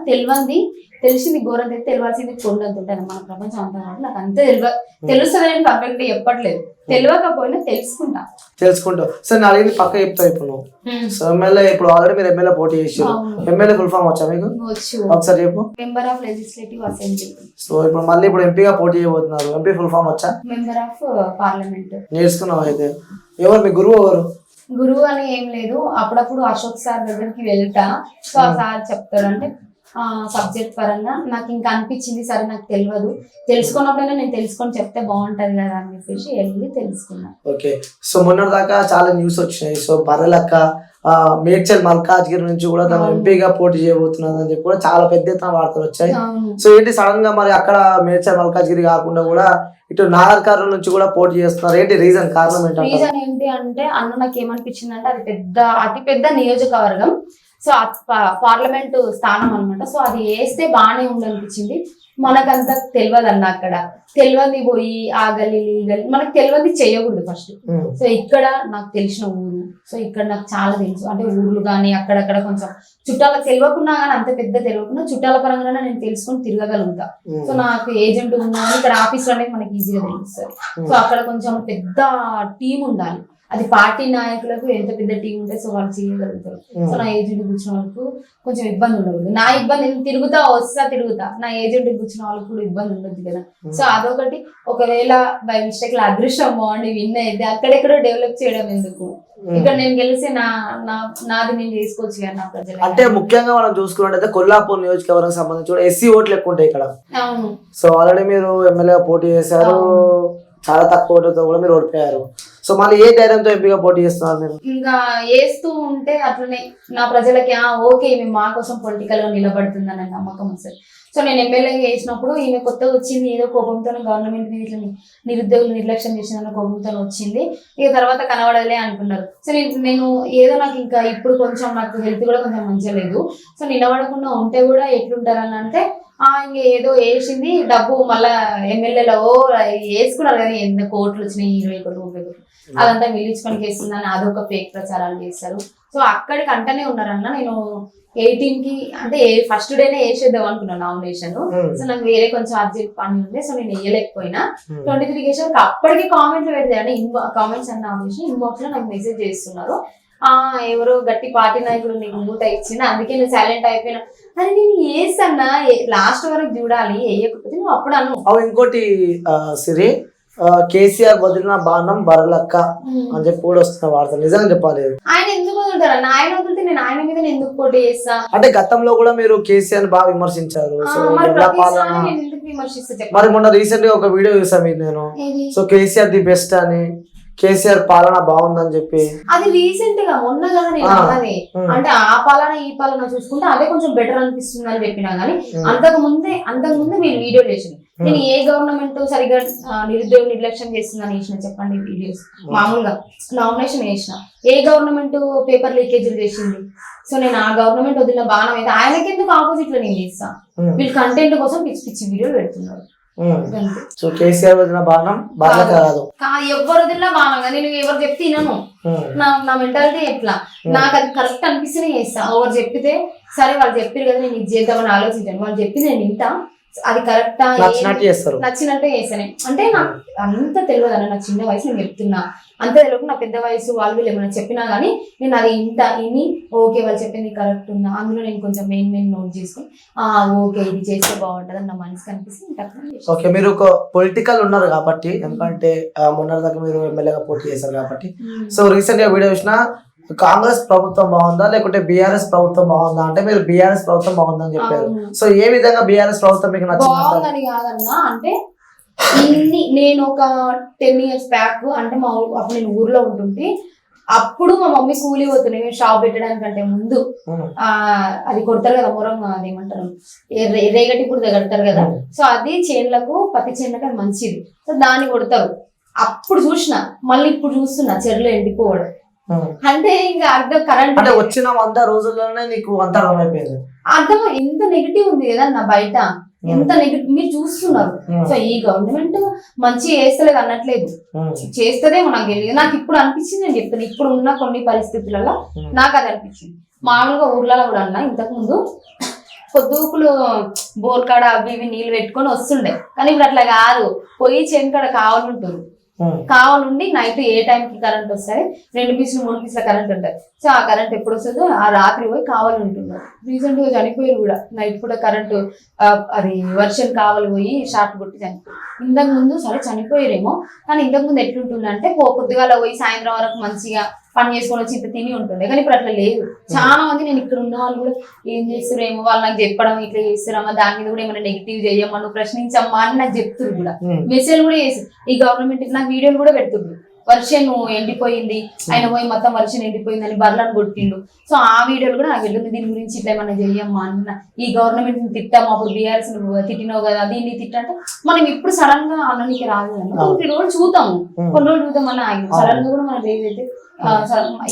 తెలిసింది ఘోరం అయితే తెలియాల్సింది కొండంత ఉంటుంది మన ప్రపంచం అంతా. నాకు అంతే తెలుస్తుందని పర్ఫెక్ట్ గా చెప్పట్లేదు, తెలియకపోయినా తెలుసుకుంటావు. సరే నా అడిగింది పక్క చెప్తావు. ఇప్పుడు నువ్వు సో ఎమ్మెల్యే, ఇప్పుడు ఆల్రెడీ మీరు ఎమ్మెల్యే పోటీ చేసారు, ఎమ్మెల్యే ఫుల్ ఫామ్ వచ్చా మీకు? ఒకసారి చెప్పు. Member of legislative assembly. So ఇప్పుడు మళ్ళీ ఇప్పుడు ఎంపీగా పోటీ చేయబోతున్నారు, ఎంపీ ఫుల్ ఫామ్ వచ్చా? Member of parliament. నేర్చుకున్నావు అయితే. ఎవరు మీ గురువు? ఎవరు గురువు అని ఏం లేదు, అప్పుడప్పుడు అశోక్ సార్ దగ్గరికి వెళ్తా. సో ఆ సార్ చెప్తాడు అంటే సబ్జెక్ట్ పరంగా నాకు ఇంకా అనిపించింది, సరే నాకు తెలియదు, తెలుసుకున్నప్పుడైనా నేను తెలుసుకొని చెప్తే బాగుంటది కదా అని చెప్పేసి వెళ్ళి తెలుసుకున్నా. ఓకే. సో మొన్నటి దాకా చాలా న్యూస్ వచ్చినాయి. సో బర్రెలక్క మేడ్చల్ మల్కాజ్గిరి నుంచి కూడా తను ఎంపీగా పోటీ చేయబోతున్నది అని చెప్పి కూడా చాలా పెద్ద ఎత్తున వార్తలు వచ్చాయి. సో ఏంటి సడన్ గా మరి అక్కడ మేడ్చల్ మల్కాజ్గిరి కాకుండా కూడా ఇటు నాగర్ కర్నూలు నుంచి కూడా పోటీ చేస్తున్నారు, ఏంటి రీజన్? కారణం ఏంటి అంటే అన్న నాకు ఏమనిపించింది అంటే అది అతి పెద్ద నియోజకవర్గం. సో పార్లమెంట్ స్థానం అనమాట. సో అది వేస్తే బాగానే ఉందనిపించింది. మనకంత తెలియదు అన్న, అక్కడ తెలియంది పోయి ఆ గల్లీ మనకు తెలియంది చేయకూడదు ఫస్ట్. సో ఇక్కడ నాకు తెలిసిన ఊరు, సో ఇక్కడ నాకు చాలా తెలుసు, అంటే ఊర్లు కానీ అక్కడక్కడ కొంచెం చుట్టాల తెలియకున్నా కానీ అంత పెద్ద తెలియకుండా చుట్టాల పరంగానే నేను తెలుసుకొని తిరగగలుగుతా. సో నాకు ఏజెంట్ ఉన్నా ఇక్కడ ఆఫీస్ అనేది మనకి ఈజీగా తెలుస్తుంది. సో అక్కడ కొంచెం పెద్ద టీం ఉండాలి, అది పార్టీ నాయకులకు ఎంత పెద్ద టీం ఉంటే సో వాళ్ళు చేయగలుగుతారు. సో నా ఏజెంట్ కూర్చున్న వాళ్ళకు కొంచెం ఇబ్బంది ఉండదు. నా ఇబ్బంది నేను తిరుగుతా నా ఏజెంట్ కూర్చున్న వాళ్ళకి కూడా ఇబ్బంది ఉండదు కదా. సో అదొకటి. ఒకవేళ బై మిస్టేక్ లో అదృష్టం బాగుండి విన్ అయితే అక్కడెక్కడో డెవలప్ చేయడం ఎందుకు, ఇక్కడ నేను గెలిచి నాది నేను చేసుకోవచ్చు కదా నా ప్రజలు. అంటే ముఖ్యంగా మనం చూసుకున్నట్టయితే కొల్లాపూర్ నియోజకవర్గం సంబంధించి కూడా ఎస్సీ ఓట్లు ఎక్కువ ఉంటాయి ఇక్కడ. అవును. సో ఆల్రెడీ మీరు ఎమ్మెల్యేగా పోటీ చేశారు, చాలా తక్కువ ఓటుతో కూడా మీరు ఓడిపోయారు. సో మళ్ళీ ఏ ధైర్యంతో ఎంపీగా పోటీ చేస్తున్నారు మీరు? ఇంకా వేస్తూ ఉంటే అట్లనే నా ప్రజలకి ఓకే ఈమె మా కోసం పొలిటికల్ గా నిలబడుతుందని నమ్మకం వస్తుంది. సో నేను ఎమ్మెల్యేగా వేసినప్పుడు ఈమె కొత్తగా వచ్చింది, ఏదో కోపంతో గవర్నమెంట్ మీద ఇట్లా నిరుద్యోగులు నిర్లక్ష్యం చేసిన కోపంతో వచ్చింది, ఇక తర్వాత కనబడలే అనుకున్నారు. సో నేను ఏదో నాకు ఇంకా ఇప్పుడు కొంచెం నాకు హెల్త్ కూడా కొంచెం మంచిగా లేదు. సో నిలబడకుండా ఉంటే కూడా ఎట్లుంటారని అంటే ఇంక ఏదో వేసింది డబ్బు మళ్ళా ఎమ్మెల్యేలో వేసుకున్నారు కదా, ఎన్ని కోట్లు వచ్చినాయి, 20 కోట్లు 30 కోట్లు అదంతా మిగిలించుకొని వేస్తుందని అదొక ఫేక్ ప్రచారాలు చేస్తారు. సో అక్కడికి అంటనే ఉన్నారన్న. నేను 18 కి అంటే ఫస్ట్ డేనే వేసేద్దాం అనుకున్నాను నామినేషన్. సో నాకు వేరే కొంచెం అర్జెంట్ పని ఉంది, సో నేను వేయలేకపోయినా. 23 వేసాక అప్పటికి కామెంట్లు పెడతాయి అంటే కామెంట్స్ అన్న నామినేషన్ ఇన్బాక్స్ లో నాకు మెసేజ్ చేస్తున్నారు, ఎవరో గట్టి పార్టీ నాయకుడు నీకు మూట ఇచ్చింది అందుకే నేను సైలెంట్ అయిపోయినా. అని నేను వేసన్నా లాస్ట్ వరకు చూడాలి, వేయకపోతే నువ్వు అప్పుడు అను. ఇంకోటి సిరి, కేసీఆర్ వదిలిన బాణం బరలక్క అని చెప్పి కూడా వస్తున్న వార్త నిజంగా చెప్పాలి. ఆయన ఎందుకు వదులుతారు? ఆయన వదిలితే నేను ఆయన మీద ఎందుకు పోటీ చేస్తా? అంటే గతంలో కూడా మీరు కేసీఆర్ బాగా విమర్శించారు. మరి మొన్న రీసెంట్ గా ఒక వీడియో చూసాను మీరు, నేను సో కేసీఆర్ ది బెస్ట్ అని, కేసీఆర్ పాలన బాగుందని చెప్పి. అది రీసెంట్ గా మొన్న కదా నేను అన్నది. అంటే ఆ పాలన ఈ పాలన చూసుకుంటే అదే కొంచెం బెటర్ అనిపిస్తుంది అని చెప్పినా గానీ అంతకు ముందే మీరు వీడియో చేసింది. నేను ఏ గవర్నమెంట్ సరిగా నిరుద్యోగ నిర్లక్ష్యం చేస్తుందని వేసిన చెప్పండి వీడియోస్. మామూలుగా నామినేషన్ వేసిన ఏ గవర్నమెంట్ పేపర్ లీకేజీలు చేసింది? సో నేను ఆ గవర్నమెంట్ వదిలిన బాణం అయితే ఆయనకి ఎందుకు ఆపోజిట్ లో నేను చేస్తా? వీళ్ళు కంటెంట్ కోసం పిచ్చి పిచ్చి వీడియోలు పెడుతున్నారు. సో కేసీఆర్ వదిలిన బాణం బాగా కాదు, ఎవరు వదిలినా బాణం. నేను ఎవరు చెప్తే వినను, నా మెంటాలిటీ ఎట్లా నాకు అది కరెక్ట్ అనిపిస్తేనే చేస్తా. ఎవరు చెప్పితే సరే వాళ్ళు చెప్పారు కదా నేను ఇది చేద్దామని ఆలోచించాను, వాళ్ళు చెప్పింది నేను వింటా, అది కరెక్టా నచ్చినట్టే చేస్తాను. అంటే నాకు అంత తెలియదు అన్న, నాకు చిన్న వయసు నేను చెప్తున్నా, అంత తెలియదు. నా పెద్ద వయసు వాళ్ళు వీళ్ళు ఏమైనా చెప్పినా కానీ నేను అది విని ఓకే వాళ్ళు చెప్పింది కరెక్ట్ ఉందా, అందులో నేను కొంచెం మెయిన్ నోట్ చేసుకుని ఓకే ఇది చేస్తే బాగుంటుంది అని నా మనసుకు అనిపిస్తుంది. ఓకే, మీరు ఒక పొలిటికల్ ఉన్నారు కాబట్టి, ఎందుకంటే మొన్న దాకా మీరు ఎమ్మెల్యేగా పోటీ చేశారు కాబట్టి, సో రీసెంట్ గా వీడియో చూసిన కాంగ్రెస్ ప్రభుత్వం బాగుందా లేకుంటే బీఆర్ఎస్ ప్రభుత్వం బాగుందా అంటే మీరు బీఆర్ఎస్ ప్రభుత్వం బాగుందని చెప్పారు. సో ఏ విధంగా బీఆర్ఎస్ ప్రభుత్వం మీకు నచ్చింది? కాదన్నా అంటే నేను ఒక 10 years బ్యాక్ అంటే అప్పుడు నేను ఊర్లో ఉంటుంటే అప్పుడు మా మమ్మీ కూలీ పోతుంది షాప్ పెట్టడానికంటే ముందు అది కొడతారు కదా మొరం, అదేమంటారు రేగటి కూడా కడతారు కదా. సో అది చేన్లకు పత్తి చేన్లకు అది మంచిది, సో దాన్ని కొడతారు. అప్పుడు చూసిన మళ్ళీ ఇప్పుడు చూస్తున్నా చెరువులో ఎండిపోవడం. అంటే ఇంకా అర్థం కరెంట్ అంటే వచ్చిన 100 రోజుల్లోనే నీకు అంత అర్థమైపోయింది. అర్థం ఎంత నెగిటివ్ ఉంది కదా నా బయట, ఎంత నెగిటివ్ మీరు చూస్తున్నారు. సో ఈ గవర్నమెంట్ మంచి చేస్తలేదు అన్నట్లేదు, చేస్తదేమో నాకు తెలియదు. నాకు ఇప్పుడు అనిపించింది, నేను చెప్తాను ఇప్పుడు ఉన్న కొన్ని పరిస్థితులలో నాకు అది అనిపించింది. మామూలుగా ఊర్లలో కూడా అన్నా ఇంతకు ముందు పొద్దుకులు బోర్కాడ అవి ఇవి నీళ్ళు పెట్టుకొని వస్తుండే, కానీ ఇప్పుడు అట్లా కాదు. పోయి చెంకడ కావాలంటారు, కావాలండి నైట్ ఏ టైంకి కరెంట్ వస్తుంది, 2 పీసులు 3 పీసుల కరెంట్ ఉంటుంది. సో ఆ కరెంట్ ఎప్పుడు వస్తుందో ఆ రాత్రి పోయి కావాలంటున్నారు. రీసెంట్ గా చనిపోయారు కూడా, నైట్ కూడా కరెంటు అది వర్షం కావాలి పోయి షార్ట్ కొట్టి చనిపోయారు. ఇంతకు ముందు సరే చనిపోయారేమో, కానీ ఇంతకు ముందు ఎట్లుంటుందంటే పొద్దుగాల పోయి సాయంత్రం వరకు మంచిగా పని చేసుకొని వచ్చి ఇంత తిని ఉంటుండే, కానీ ఇప్పుడు అట్లా లేదు. చాలా మంది నేను ఇక్కడ ఉన్న వాళ్ళు కూడా ఏం చేస్తారేమో వాళ్ళు నాకు చెప్పడం ఇట్లా చేస్తారమ్మా, దాని మీద కూడా ఏమైనా నెగిటివ్ చేయమ్మా, నువ్వు ప్రశ్నించమ్మా అని నాకు చెప్తున్నారు కూడా. మెసేజ్ కూడా చేస్తారు ఈ గవర్నమెంట్, నాకు వీడియోలు కూడా పెడుతున్నారు వర్షం ఎండిపోయింది, ఆయన పోయి మొత్తం వర్షం ఎండిపోయింది అని బర్లను కొట్టిండు. సో ఆ వీడియోలు కూడా నాకు వెళ్ళింది. దీని గురించి ఇట్లా ఏమన్నా చెయ్యమ్మా అన్న, ఈ గవర్నమెంట్ ని తిట్టాము, అప్పుడు బీఆర్ఎస్ తిట్టినావు కదా, దీన్ని తిట్టంటే మనం ఇప్పుడు సడన్ గా అన్ననికి రాదు కదా, కొన్ని రోజులు చూద్దాము, కొన్ని రోజులు చూద్దాం అని ఆగి సడన్ గా కూడా మన ఏదైతే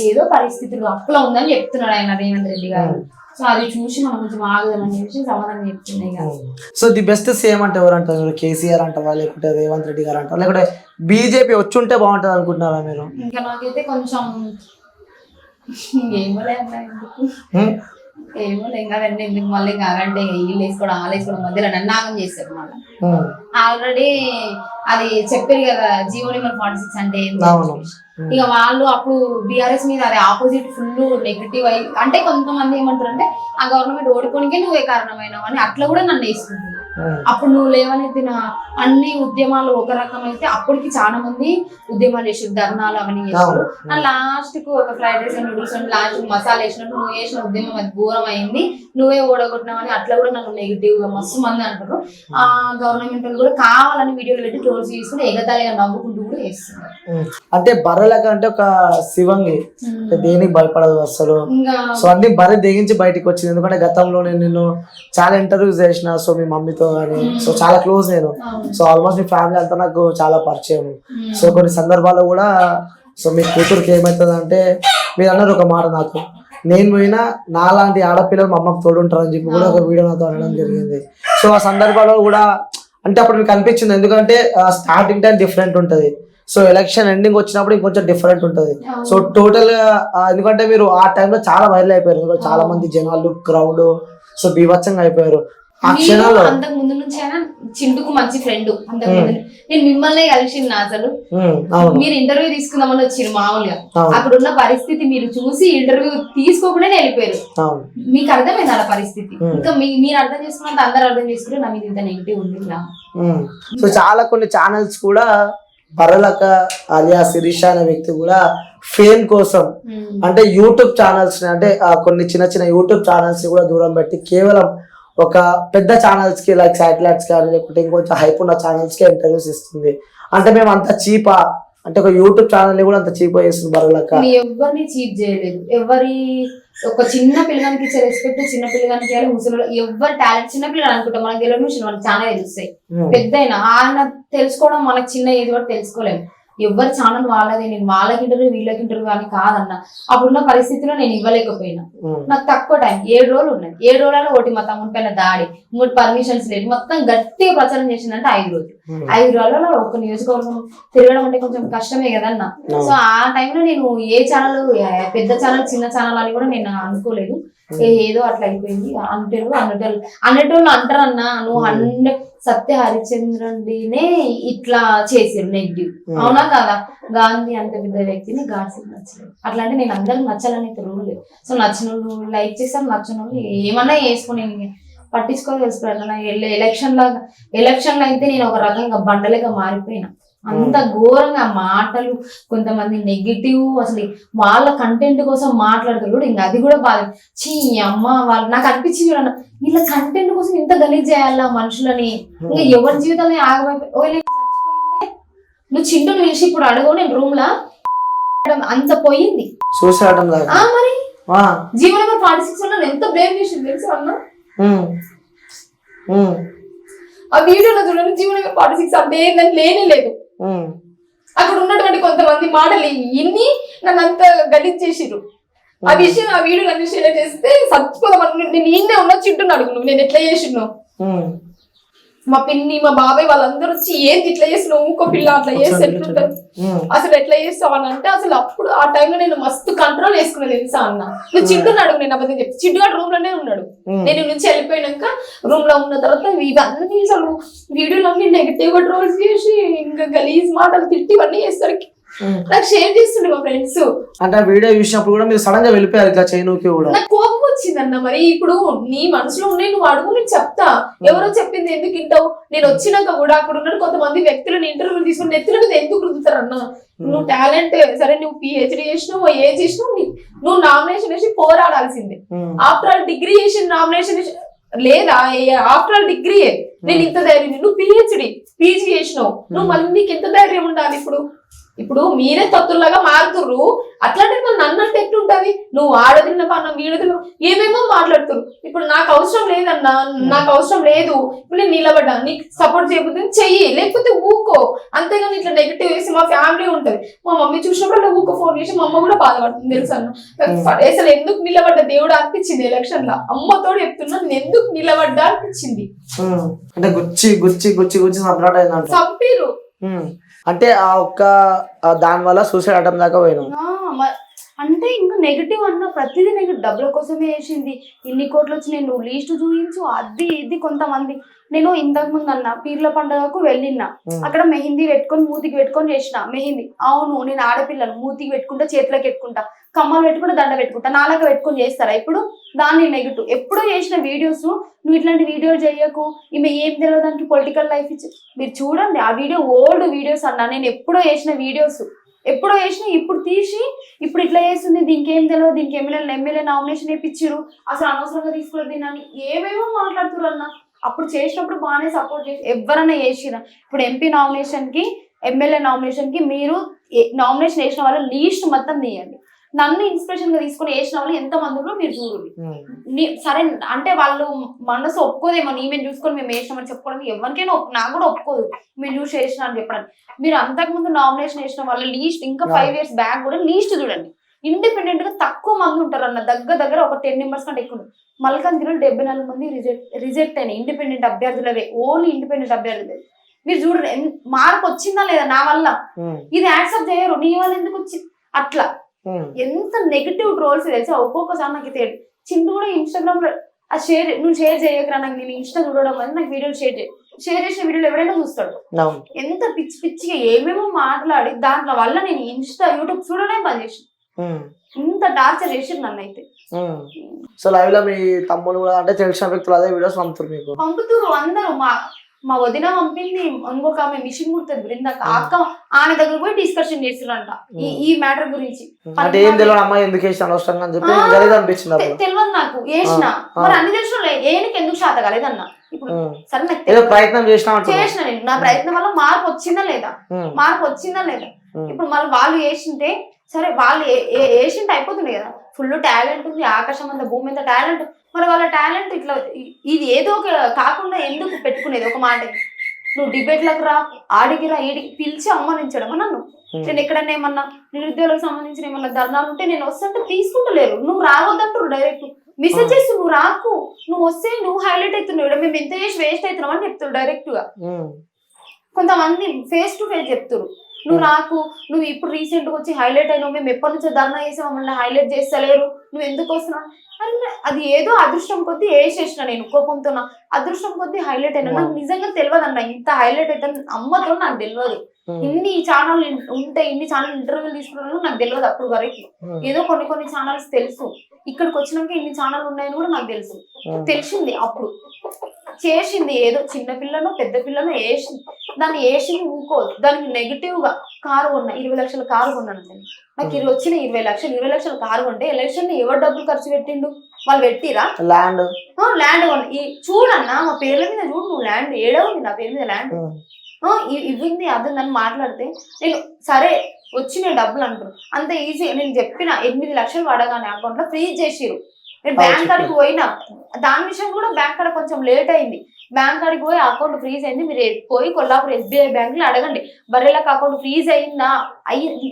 ఏదో పరిస్థితులు అప్పులో ఉందని చెప్తున్నాడు ఆయన రేవంత్ రెడ్డి గారు. సో అది చూసి మనం కొంచెం ఆగుదామని చెప్పి సమాధానం చెప్తున్నాయి కదా. సో ది బెస్ట్ సీఎం అంటే ఎవరు అంటారు? కేసీఆర్ అంటారా, లేకుంటే రేవంత్ రెడ్డి గారు అంటారా, లేకుంటే బీజేపీ వచ్చి ఉంటే బాగుంటుంది అనుకుంటున్నారా మీరు? ఇంకా నాకైతే కొంచెం ఏమోలే కదండి, ఎందుకు మళ్ళీ కాదంటే వీళ్ళు వేసుకోవడం వాళ్ళు వేసుకోవడం మధ్యలో నన్నాగం చేస్తారు. మళ్ళీ ఆల్రెడీ అది చెప్పారు కదా జీవో నెంబర్ 46 అంటే ఇక వాళ్ళు అప్పుడు బీఆర్ఎస్ మీద అది ఆపోజిట్ ఫుల్ నెగిటివ్ అయ్యి, అంటే కొంతమంది ఏమంటారు అంటే ఆ గవర్నమెంట్ ఓడిపోనికే నువ్వే కారణమైనావు అని అట్లా కూడా నన్ను వేసుకుంటుంది. అప్పుడు నువ్వు లేవనెత్తిన అన్ని ఉద్యమాలు ఒక రకం అయితే అప్పటికి చాలా మంది ఉద్యమాలు చేసారు, ధర్నాలు అవన్నీ చేసారు. లాస్ట్ కు ఒక ఫ్రైడ్ రైస్ నూడిల్స్ అని లాస్ట్ మసాలా వేసినట్టు నువ్వు వేసిన ఉద్యమం అది ఘోరం అయింది, నువ్వే ఓడగొట్టినావని అట్లా కూడా నన్ను నెగిటివ్ గా మస్తు మంది అంటారు. ఆ గవర్నమెంట్ వాళ్ళు కూడా కావాలని వీడియోలు పెట్టి ట్రోల్స్ చేసుకుని ఎగతాళిగా నవ్వుకుంటూ కూడా వేస్తున్నారు. అంటే బర్రెల కంటే ఒక శివంగి దేనికి భయపడదు అసలు. సో అన్ని బర్రె తెగించి బయటకు వచ్చింది. ఎందుకంటే గతంలో నేను చాలా ఇంటర్వ్యూస్ చేసిన, సో మీ మమ్మీతో కానీ, సో చాలా క్లోజ్ నేను, సో ఆల్మోస్ట్ మీ ఫ్యామిలీ అంతా నాకు చాలా పరిచయం. సో కొన్ని సందర్భాల్లో కూడా సో మీ కూతురికి ఏమవుతుంది అంటే మీరు అన్నారు ఒక మాట, నాకు నేను పోయినా నాలాంటి ఆడపిల్లలు మా అమ్మకు తోడుంటారని చెప్పి కూడా ఒక వీడియో నాతో అనడం జరిగింది. సో ఆ సందర్భాల్లో కూడా అంటే అప్పుడు మీకు అనిపించింది, ఎందుకంటే స్టార్టింగ్ టైం డిఫరెంట్ ఉంటుంది, సో ఎలక్షన్ ఎండింగ్ వచ్చినప్పుడు ఇంకొంచెం డిఫరెంట్ ఉంటుంది. సో టోటల్ ఎందుకంటే మీరు ఆ టైంలో చాలా వైరల్ అయిపోయారు, ఎందుకంటే చాలా మంది జనాలు క్రౌడ్ సో బీభత్సంగా అయిపోయారు ఆ క్షణాల్లో. అంతకు ముందు నుంచి అయినా చింటుకు మంచి ఫ్రెండ్, అంతకు ముందు నేను మిమ్మల్ని కలిసింది అసలు. మీరు ఇంటర్వ్యూ తీసుకుందామని వచ్చారు మామూలుగా, అక్కడ ఉన్న పరిస్థితి మీరు చూసి ఇంటర్వ్యూ తీసుకోకుండా వెళ్ళిపోయారు. మీకు అర్థమైంది ఆ పరిస్థితి, ఇంకా మీరు అర్థం చేసుకున్నంత అందరు అర్థం చేసుకుంటే నా మీద ఇంత నెగిటివ్ ఉంది. సో చాలా కొన్ని ఛానల్స్ కూడా బర్రెలక్క అలియా శిరీష అనే వ్యక్తి కూడా ఫేమ్ కోసం అంటే యూట్యూబ్ ఛానల్స్ ని, అంటే కొన్ని చిన్న చిన్న యూట్యూబ్ ఛానల్స్ ని కూడా దూరం పెట్టి కేవలం ఒక పెద్ద ఛానల్స్ కి లైక్ శాటిలైట్స్ కానీ లేకపోతే ఇంకొంచెం హైప్ ఉన్న ఛానల్స్ కి ఇంటర్వ్యూస్ ఇస్తుంది. అంటే మేము అంత చీపా, అంటే ఒక యూట్యూబ్ ఛానల్ ని కూడా అంత చీప్ గా చేస్తుంది బర్రెలక్క. ఎవరిని చీప్ చేయలేదు, ఎవరి ఒక చిన్న పిల్లగానికి ఇచ్చే రెస్పెక్ట్ చిన్న పిల్లగానికి ఇవ్వాలి, ముసలి ఎవరి టాలెంట్ చిన్న పిల్లలు అనుకుంటాం, మనకు తెలియని విషయం మనకు చాలా తెలుస్తాయి. పెద్ద అయినా ఆయన తెలుసుకోవడం మనకు చిన్న ఏజ్ వరకు తెలుసుకోలేము. ఎవరి ఛానల్ వాళ్ళదే, నేను వాళ్ళకి ఇంటర్వ్యూ వీళ్ళకి ఇంటర్వ్యూ అని కాదన్న, అప్పుడున్న పరిస్థితిలో నేను ఇవ్వలేకపోయినా. నాకు తక్కువ టైం 7 రోజులు ఉన్నాయి, 7 రోజులలో ఒకటి మా తమ్ముడి పైన దాడి, 3 పర్మిషన్స్ లేదు, మొత్తం గట్టిగా ప్రచారం చేసిందంటే 5 రోజులు. 5 రోజులలో ఒక నియోజకవర్గం తిరగడం అంటే కొంచెం కష్టమే కదన్న. సో ఆ టైంలో నేను ఏ ఛానల్ పెద్ద ఛానల్ చిన్న ఛానల్ అని కూడా నేను అనుకోలేదు, ఏదో అట్లా అయిపోయింది. అన్నటోళ్ళు అంటారన్నా, నువ్వు 100 సత్య హరిచంద్రుడినే ఇట్లా చేసారు నెగిటివ్, అవునా కదా? గాంధీ అంత పెద్ద వ్యక్తిని గాడ్సికి నచ్చలేదు. అట్లా అంటే నేను అందరికి నచ్చాలని రూల్ లేదు. సో నచ్చిన వాళ్ళు లైక్ చేస్తారు, నచ్చిన వాళ్ళు ఏమన్నా వేసుకుని పట్టించుకొని తెలుసుకోవాలి. ఎలక్షన్ లో అయితే నేను ఒక రకంగా బండలేగా మారిపోయినా, అంత ఘోరంగా మాటలు, కొంతమంది నెగిటివ్, అసలు వాళ్ళ కంటెంట్ కోసం మాట్లాడతారు. ఇంకా అది కూడా బాధ. చీ అమ్మ వాళ్ళు నాకు అనిపించింది చూడన్న, వీళ్ళ కంటెంట్ కోసం ఇంత గలీజ్ చేయాలా మనుషులని, ఇంకా ఎవరి జీవితాన్ని ఆగమైపోయి నువ్వు చింటూ నిలిచి ఇప్పుడు అడగవు, నేను రూమ్ లా అంత పోయింది. మరి జీవో నెంబర్ 46 లో ఎంత బ్లేమ్ చేసింది తెలుసు అన్న. ఆ వీడియోలో చూడండి, జీవో నెంబర్ 46 అంటే ఏందని లేనే లేదు. అక్కడ ఉన్నటువంటి కొంతమంది మాటలు ఇన్ని నన్ను అంత గలీజ్ చేసిరు. ఆ విషయం ఆ వీడియో అన్ని షేర్ చేస్తే చచ్చిపోదామని నేను ఈయనే ఉన్న చింటూ అడుగు, నువ్వు నేను ఎట్లా చేసినావు, మా పిన్ని మా బాబాయ్ వాళ్ళందరూ వచ్చి ఏంటి ఇట్లా చేసినావు, ఇంకో పిల్ల అట్లా చేస్తే ఎట్లుంటారు, అసలు ఎట్లా చేస్తావు అని అంటే, అసలు అప్పుడు ఆ టైంలో నేను మస్తు కంట్రోల్ వేసుకునేది తెలుసా అన్న. నువ్వు చింటూని అడుగు, నేను అబద్ధం చెప్తే చింటూగాడు రూమ్ లోనే ఉన్నాడు. నేను నుంచి వెళ్ళిపోయినాక రూమ్ లో ఉన్న తర్వాత ఇవన్నీ అసలు వీడియోలన్నీ నెగిటివ్ గా ట్రోల్స్ చేసి ఇంకా గలీజ్ మాటలు తిట్టి ఇవన్నీ చేస్తారు, నాకు షేర్ చేస్తుండే మా ఫ్రెండ్స్. అంటే వీడియో చూసినప్పుడు కూడా మీరు సడన్ గా వెళ్ళిపోయారు ఇట్లా చైనుకి కూడా. నాకు కోపం వచ్చిందన్న. మరి ఇప్పుడు నీ మనసులో ఉన్నాయి, నువ్వు అడుగు, నేను చెప్తా. ఎవరో చెప్పింది ఎందుకు వింటావు? నేను వచ్చినాక కూడా అక్కడ ఉన్న కొంతమంది వ్యక్తులను ఇంటర్వ్యూ తీసుకుని నెత్తుల మీద ఎందుకు రుద్దుతారన్న? నువ్వు టాలెంట్ సరే, నువ్వు పిహెచ్డి చేసినావు, ఏ చేసినావు, నువ్వు నామినేషన్ వేసి పోరాడాల్సిందే. ఆఫ్టర్ ఆల్ డిగ్రీ చేసిన నామినేషన్ లేదా? ఆఫ్టర్ ఆల్ డిగ్రీయే. నేను ఇంత ధైర్యం, నువ్వు పిహెచ్డి పీజీ చేసినావు, నువ్వు మళ్ళీ నీకు ఎంత ధైర్యం ఉండాలి? ఇప్పుడు మీరే తత్తుల్లాగా మారుతుర్రు, అట్లాంటి మరి నన్ను అంటే ఎట్లుంటది? నువ్వు ఆడదిన్న పన్న వీడదిన్న ఏమేమో మాట్లాడుతురు. ఇప్పుడు నాకు అవసరం లేదన్నా, నాకు అవసరం లేదు, ఇప్పుడు నేను నిలబడ్డా, నీకు సపోర్ట్ చేయకపోతే చెయ్యి, లేకపోతే ఊకో. అంతేగాని ఇట్లా నెగిటివ్ వేసి మా ఫ్యామిలీ ఉంటది, మా మమ్మీ చూసినప్పుడు అలా ఊకో ఫోన్ చేసి మా అమ్మ కూడా బాధపడుతుంది తెలుసా అన్న. అసలు ఎందుకు నిలబడ్డా దేవుడు అనిపించింది ఎలక్షన్ లా. అమ్మతోడు చెప్తున్నా నేను ఎందుకు నిలబడ్డా అనిపించింది. అంటే గుచ్చి గుచ్చి గుచ్చి గుచ్చి సపరేట్ అయిందంట. చంపిరు. అంటే ఆ ఒక్క దాని వల్ల సూసైడ్ అటెంప్ట్ దాకా పోయినాం. అంటే ఇంకా నెగిటివ్ అన్న ప్రతిదీ నెగిటివ్. డబ్బుల కోసమే వేసింది, ఇన్ని కోట్లు వచ్చి నేను లీస్ట్ చూపించు అది ఇది. కొంతమంది నేను ఇంతకు ముందు అన్న పీర్ల పండుగకు వెళ్ళినా, అక్కడ మెహిందీ పెట్టుకొని మూతికి పెట్టుకొని చేసిన మెహిందీ. అవును నేను ఆడపిల్లను, మూతికి పెట్టుకుంటా, చేతులకు పెట్టుకుంటా, కమ్మలు పెట్టుకుంటా, దండ పెట్టుకుంటా, నాలుక పెట్టుకొని చేస్తారా ఇప్పుడు? దాన్ని నెగిటివ్. ఎప్పుడో చేసిన వీడియోస్ నువ్వు ఇట్లాంటి వీడియోలు చేయకు, ఈమె ఏం తెలియదు దానికి పొలిటికల్ లైఫ్ ఇచ్చి. మీరు చూడండి ఆ వీడియో, ఓల్డ్ వీడియోస్ అన్నా, నేను ఎప్పుడో చేసిన వీడియోస్, ఎప్పుడో చేసిన ఇప్పుడు తీసి ఇప్పుడు ఇట్లా చేస్తుంది, దీనికి ఏం తెలియదు, దీనికి ఎమ్మెల్యే నామినేషన్ వేయించారు, అసలు అనవసరంగా తీసుకోలేదు దీన్ని, ఏమేమో మాట్లాడుతున్నారు అన్న. అప్పుడు చేసినప్పుడు బాగానే సపోర్ట్ చేసి ఎవరైనా చేసినా. ఇప్పుడు ఎంపీ నామినేషన్ కి, ఎమ్మెల్యే నామినేషన్ కి మీరు నామినేషన్ వేసిన వాళ్ళు లీస్ట్ మొత్తం తీయండి. నన్ను ఇన్స్పిరేషన్ గా తీసుకుని వేసిన వాళ్ళు ఎంత మంది ఉన్నారో మీరు చూడండి. సరే అంటే వాళ్ళు మనసు ఒప్పుకోదేమో, మేము చూసుకొని మేము వేసినామని చెప్పుకోవడానికి ఎవరికైనా నాకు కూడా ఒప్పుకోదు మేము చూసి వేసినా అని చెప్పడానికి. మీరు అంతకుముందు నామినేషన్ వేసిన వాళ్ళ లీస్ట్ ఇంకా 5 years బ్యాక్ కూడా లీస్ట్ చూడండి. ఇండిపెండెంట్ గా తక్కువ మంది ఉంటారు అన్న, దగ్గర ఒక 10 members కంటే ఎక్కువ. మల్కాజ్గిరిలో 74 మంది రిజెక్ట్ అయినాయి ఇండిపెండెంట్ అభ్యర్థులవే, ఓన్లీ ఇండిపెండెంట్ అభ్యర్థులే. మీరు చూడండి మార్పు వచ్చిందా లేదా నా వల్ల. ఇది యాక్సెప్ట్ చేయరు, నీ వల్ల ఎందుకు వచ్చింది అట్లా. ఎంత నెగిటివ్ ట్రోల్స్ తెలుసా. ఒక్కొక్కసారి నాకు అయితే చింటూ కూడా ఇన్స్టాగ్రామ్ లో నువ్వు షేర్ చేయకరా, నాకు నేను ఇన్స్టా చూడడం వల్ల నాకు వీడియోలు షేర్ చేసిన వీడియోలు ఎవరైనా చూస్తాడు. ఎంత పిచ్చి పిచ్చిగా ఏమేమో మాట్లాడి దాంట్లో వల్ల నేను ఇన్స్టా యూట్యూబ్ చూడనే బంద్ చేసిన. ఇంత టార్చర్ చేసి నన్ను అయితే. సో లైవ్ లో మీ తమ్ముడు కూడా అంటే తెలిసిన వ్యక్తులు అదే వీడియోస్ పంపుతురు అందరూ. మా వదిన పంపింది, ఇంకొక ఆమె మిషన్ కుడుతుంది బృందాక, అక్క ఆమె దగ్గర పోయి డిస్కషన్ చేసిరంట ఈ మ్యాటర్ గురించి. తెలియదు నాకు వేసిన మరి అన్ని తెలిసిన ఏనికి ఎందుకు శాత కాలేదన్న. ఇప్పుడు సరే నాకు ప్రయత్నం చేసిన నేను, నా ప్రయత్నం వల్ల మార్పు వచ్చిందా లేదా, ఇప్పుడు మళ్ళీ వాళ్ళు వేసింటే సరే, వాళ్ళు వేసింటే అయిపోతుంది కదా. ఫుల్ టాలెంట్ ఉంది, ఆకాశం అంత భూమి అంత టాలెంట్. మరి వాళ్ళ టాలెంట్ ఇట్లా ఇది ఏదో ఒక కాకుండా ఎందుకు పెట్టుకునేది ఒక మాట. నువ్వు డిబేట్లకు రా, ఆడికి రా, ఈడికి పిలిచి అమ్మనించడం నన్ను. నేను ఎక్కడన్నా ఏమన్నా నిరుద్యోగులకు సంబంధించిన ఏమన్నా ధర్నాలు ఉంటే నేను వస్తుంటే తీసుకుంటలేరు. నువ్వు రావద్దంటారు డైరెక్ట్ మెసేజ్ చేస్తు, నువ్వు రాకు, నువ్వు వస్తే నువ్వు హైలైట్ అవుతున్నావు, మేము ఎంత చేసి వేస్ట్ అవుతున్నావు అని చెప్తారు డైరెక్ట్ గా. కొంతమంది ఫేస్ టు ఫేస్ చెప్తారు, నువ్వు రాకు, నువ్వు ఇప్పుడు రీసెంట్ గా వచ్చి హైలైట్ అయినావు, మేము ఎప్పటి నుంచో ధర్నా చేసి మమ్మల్ని హైలైట్ చేస్తలేరు, నువ్వు ఎందుకు వస్తున్నావు అని. అది ఏదో అదృష్టం కొద్దీ వేసేసిన, నేను కోపంతో అదృష్టం కొద్దీ హైలైట్ అయినా. నాకు నిజంగా తెలియదు అన్న ఇంత హైలైట్ అయితే, అమ్మతో నాకు తెలియదు. ఇన్ని ఛానల్ ఉంటే ఇన్ని ఛానల్ ఇంటర్వ్యూలు తీసుకున్నాను నాకు తెలియదు అప్పుడు వరకు. ఏదో కొన్ని ఛానల్స్ తెలుసు, ఇక్కడికి వచ్చినాక ఇన్ని ఛానల్ ఉన్నాయని కూడా నాకు తెలిసింది. అప్పుడు చేసింది ఏదో చిన్న పిల్లను పెద్ద పిల్లను వేసింది, దాన్ని వేసింది ఊకోదు. దానికి నెగిటివ్ గా కారు కొన్నా, 20 లక్షల కారు కొన్నాను నేను. నాకు వచ్చిన 20 లక్షల కారు కొంటే ఎలక్షన్ ఎవరు డబ్బులు ఖర్చు పెట్టిండు? వాళ్ళు పెట్టిరా? ల్యాండ్ కొన్న. చూడన్నా మా పేర్ల మీద చూడు, నువ్వు ల్యాండ్ ఏడా ఉంది నా పేరు మీద ల్యాండ్ ఇవ్వింది అది నన్ను మాట్లాడితే నేను సరే వచ్చిన డబ్బులు అంటారు. అంత ఈజీ. నేను చెప్పిన 8 లక్షలు పడగానే అకౌంట్ లో ఫ్రీజ్ చేసిరు. నేను బ్యాంక్ కాడికి పోయినా, దాని విషయం కూడా బ్యాంక్ కాడ కొంచెం లేట్ అయింది. బ్యాంక్ కాడికి పోయి అకౌంట్ ఫ్రీజ్ అయింది, మీరు పోయి కొల్లాపూర్ SBI బ్యాంక్ లో అడగండి, బర్రెలకు అకౌంట్ ఫ్రీజ్ అయిందా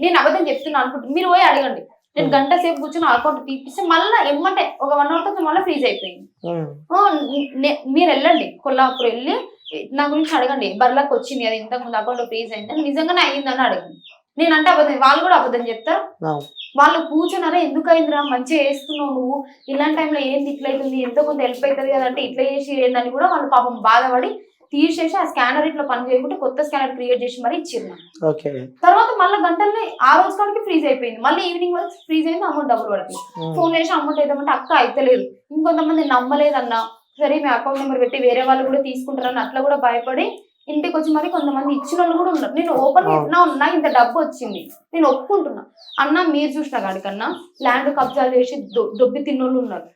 నేను అబద్ధం చెప్తున్నా అనుకుంటున్నా, మీరు పోయి అడగండి. నేను గంట సేపు కూర్చొని అకౌంట్ తీపిస్తే మళ్ళీ ఎమ్మంటే ఒక 1 hour తర్వాత మళ్ళీ ఫ్రీజ్ అయిపోయింది. మీరు వెళ్ళండి కొల్లాపూర్ వెళ్ళి నా గురించి అడగండి, బర్రెలకు వచ్చింది అది ఇంతకుముందు అకౌంట్ ఫ్రీజ్ అయింది నిజంగానే అయ్యిందని అడగండి. నేనంటే అబద్ధం, వాళ్ళు కూడా అబద్ధం చెప్తారు. వాళ్ళు కూర్చున్నారా ఎందుకు అయిందిరా మంచిగా వేస్తున్నావు నువ్వు, ఇలాంటి టైంలో ఏంది ఇట్లా అవుతుంది, ఎంతో కొంత హెల్ప్ అవుతుంది కదంటే ఇట్లా చేసి ఏందని కూడా వాళ్ళు పాపం బాధపడి తీసేసి ఆ స్కానర్ ఇట్లా పని చేయకుంటే కొత్త స్కానర్ క్రియేట్ చేసి మరి ఇచ్చింది. తర్వాత మళ్ళీ గంటల్ని ఆ రోజు కాడికి ఫ్రీజ్ అయిపోయింది, మళ్ళీ ఈవినింగ్ వరకు ఫ్రీజ్ అయింది, అమౌంట్ డబ్బులు పడుతుంది. ఫోన్ చేసి అమౌంట్ వేద్దామంటే అక్క అయితలేదు, ఇంకొంతమంది నమ్మలేదన్నా, సరే మీ అకౌంట్ నెంబర్ పెట్టి వేరే వాళ్ళు కూడా తీసుకుంటారని అట్లా కూడా భయపడి ఇంటికి వచ్చి మరి కొంతమంది ఇచ్చిన వాళ్ళు కూడా ఉన్నారు. నేను ఓపెన్ చేసినా ఉన్నా, ఇంత డబ్బు వచ్చింది నేను ఒప్పుకుంటున్నా అన్న. మీరు చూసిన కాడికన్నా ల్యాండ్ కబ్జాలు చేసి దొబ్బి తిన్నోళ్ళు ఉన్నారు,